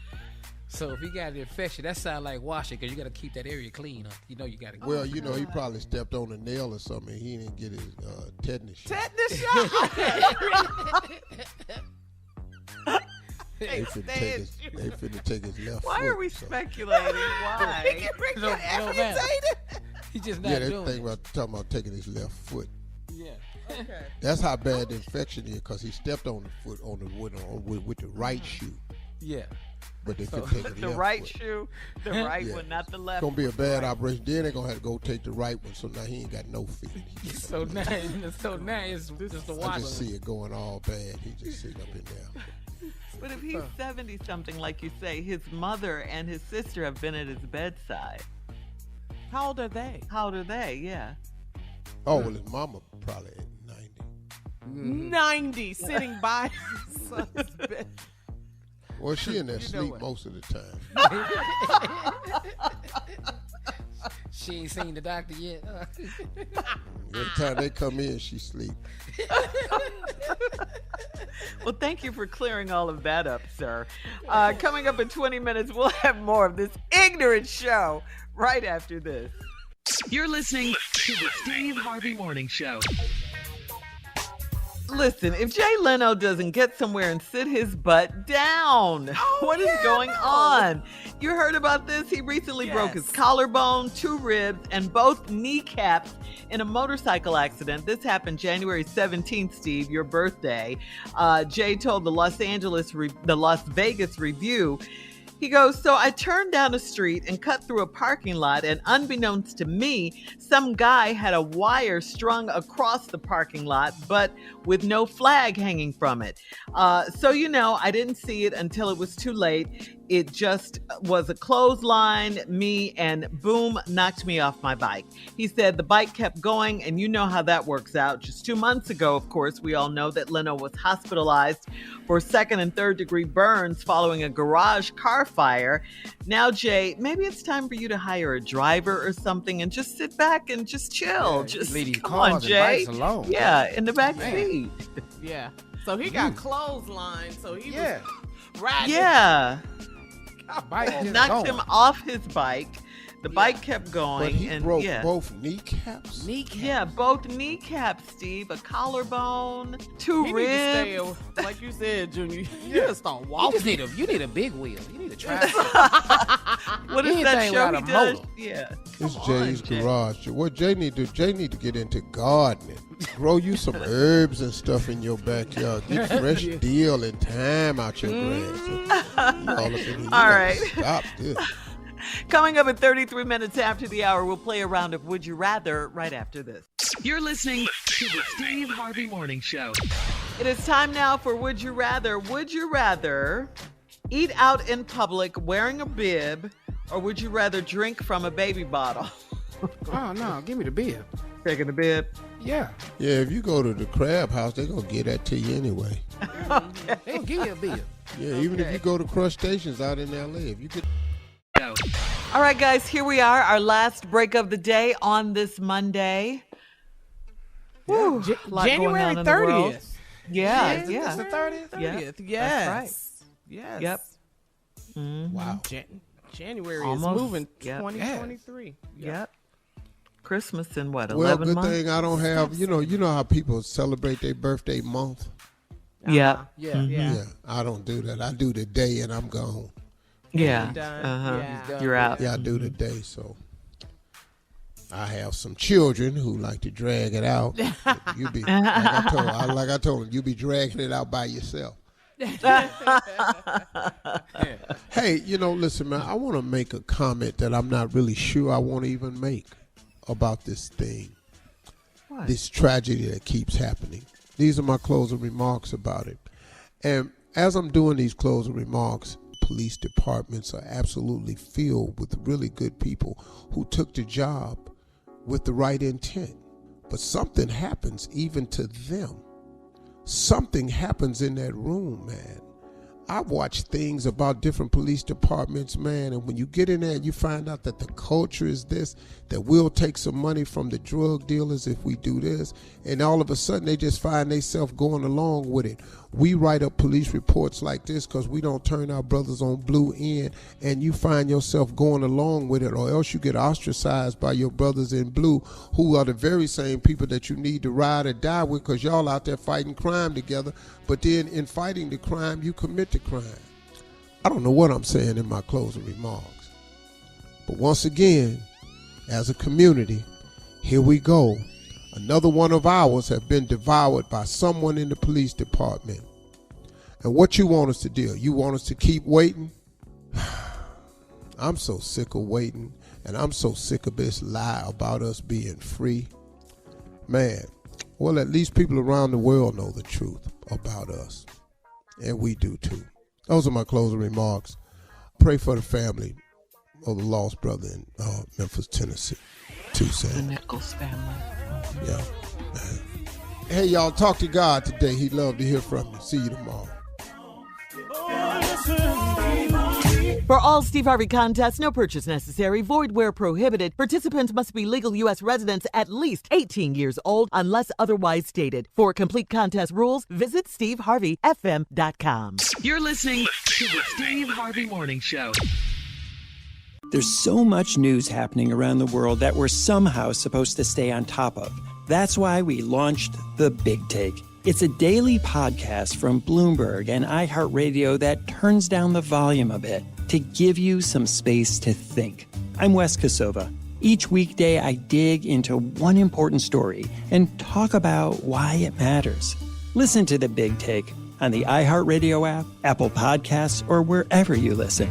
So if he got an infection, that sounds like washing because you got to keep that area clean. Huh? You know you got to. Well, you know, he probably stepped on a nail or something. And he didn't get his tetanus shot. Tetanus shot? They finna take his left Why foot. are we speculating? Why? He can bring No, it no matter. amputated. He's just not Yeah, they doing talking it. about taking his left foot. Yeah. Okay. That's how bad the infection is, because he stepped on the foot with the right shoe. Yeah. But they finna take his The left right foot. shoe, the right Yeah. one, not the left. It's gonna be a one. bad operation. Then they're gonna have to go take the right one. So now he ain't got no feet. So now it's just the I wash. just see it going all bad. He just sitting up in there. But if he's 70-something, like you say, his mother and his sister have been at his bedside. How old are they? How old are they? Yeah. Oh, well, his mama probably at 90. 90, sitting by his son's bed. Well, she in there You know sleep what? most of the time. She ain't seen the doctor yet. Every time they come in, she sleep. Well, thank you for clearing all of that up, sir. Coming up in 20 minutes, we'll have more of this ignorant show right after this. You're listening to the Steve Harvey Morning Show. Listen, if Jay Leno doesn't get somewhere and sit his butt down, what is going on? You heard about this? He recently broke his collarbone, 2 ribs, and both kneecaps in a motorcycle accident. This happened January 17th, Steve, your birthday. Jay told the Las Vegas Review, he goes, so I turned down a street and cut through a parking lot, and unbeknownst to me, some guy had a wire strung across the parking lot, but with no flag hanging from it. So, I didn't see it until it was too late. It just was a clothesline, and boom, knocked me off my bike. He said the bike kept going, and you know how that works out. Just 2 months ago, of course, we all know that Leno was hospitalized for 2nd and 3rd degree burns following a garage car fire. Now, Jay, maybe it's time for you to hire a driver or something and just sit back and just chill. Yeah, just leave these come cars on, and Jay. bikes alone. Yeah, in the back Man. seat. Yeah. So he got clothesline, so he was riding. Yeah. Bike is Knocked going. him off his bike. The bike kept going. But he and broke both kneecaps? Yeah, both kneecaps, Steve. A collarbone, 2 He ribs. need to stay, like you said, Junior. You just start walking. You need a big wheel. You need a tractor. What is that Anything show without he a does? motor. Yeah. It's Come Jay's on, Jay. garage. What Jay need to get into gardening. Grow you some herbs and stuff in your backyard. Get fresh deal and time out your grass. All right. Stop this. Coming up at 33 minutes after the hour, we'll play a round of Would You Rather right after this. You're listening to the Steve Harvey Morning Show. It is time now for Would You Rather. Would you rather eat out in public wearing a bib, or would you rather drink from a baby bottle? Oh, no. Give me the beer. Taking a bib? Yeah. Yeah, if you go to the crab house, they're going to get that to you anyway. Okay. They gonna give you a beer. Yeah, even if you go to crustaceans out in L.A., if you could. All right, guys, here we are, our last break of the day on this Monday. Whew, a lot going January on in the world. 30th. Yeah. It's the 30th. Yeah, Yes. that's right. Yes. Yep. Mm-hmm. Wow. January Almost. is moving. Yep. 2023. Yep. Christmas in what, 11 well, good months? thing I don't have, you know how people celebrate their birthday month? Yeah. Yeah, I don't do that. I do the day and I'm gone. Yeah. You're out. Yeah, I do the day, so. I have some children who like to drag it out. You be like I told them, you be dragging it out by yourself. Hey, listen, man, I want to make a comment that I'm not really sure I want to even make about this thing. What? This tragedy that keeps happening. These are my closing remarks about it. And as I'm doing these closing remarks, police departments are absolutely filled with really good people who took the job with the right intent. But something happens even to them. Something happens in that room, man. I've watched things about different police departments, man, and when you get in there, you find out that the culture is this, that we'll take some money from the drug dealers if we do this, and all of a sudden they just find themselves going along with it. We write up police reports like this because we don't turn our brothers on blue in, and you find yourself going along with it, or else you get ostracized by your brothers in blue, who are the very same people that you need to ride or die with because y'all out there fighting crime together. But then in fighting the crime, you commit the crime. I don't know what I'm saying in my closing remarks. But once again, as a community, here we go. Another one of ours have been devoured by someone in the police department. And what you want us to do? You want us to keep waiting? I'm so sick of waiting, and I'm so sick of this lie about us being free. Man, well, at least people around the world know the truth about us. And we do too. Those are my closing remarks. Pray for the family of the lost brother in Memphis, Tennessee. Too sad. The Nichols family. Yeah. Hey, y'all, talk to God today. He'd love to hear from you. See you tomorrow. For all Steve Harvey contests, no purchase necessary, void where prohibited. Participants must be legal U.S. residents at least 18 years old unless otherwise stated. For complete contest rules, visit SteveHarveyFM.com. You're listening to the Steve Harvey Morning Show. There's so much news happening around the world that we're somehow supposed to stay on top of. That's why we launched The Big Take. It's a daily podcast from Bloomberg and iHeartRadio that turns down the volume a bit to give you some space to think. I'm Wes Kosova. Each weekday, I dig into one important story and talk about why it matters. Listen to The Big Take on the iHeartRadio app, Apple Podcasts, or wherever you listen.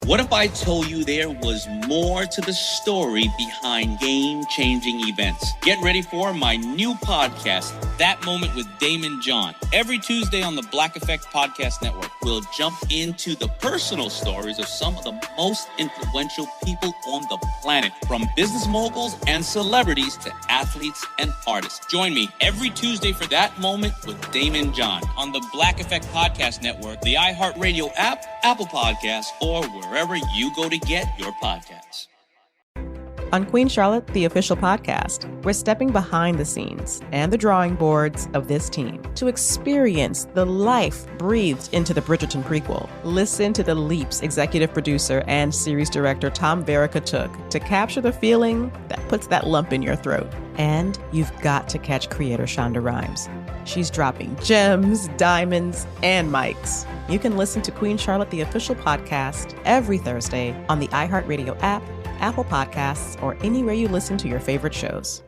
What if I told you there was more to the story behind game-changing events? Get ready for my new podcast, That Moment with Damon John. Every Tuesday on the Black Effect Podcast Network, we'll jump into the personal stories of some of the most influential people on the planet, from business moguls and celebrities to athletes and artists. Join me every Tuesday for That Moment with Damon John on the Black Effect Podcast Network, the iHeartRadio app, Apple Podcasts, or wherever you go to get your podcasts. On Queen Charlotte, the official podcast, we're stepping behind the scenes and the drawing boards of this team to experience the life breathed into the Bridgerton prequel. Listen to the leaps executive producer and series director Tom Verica took to capture the feeling that puts that lump in your throat. And you've got to catch creator Shonda Rhimes. She's dropping gems, diamonds, and mics. You can listen to Queen Charlotte, the official podcast, every Thursday on the iHeartRadio app, Apple Podcasts, or anywhere you listen to your favorite shows.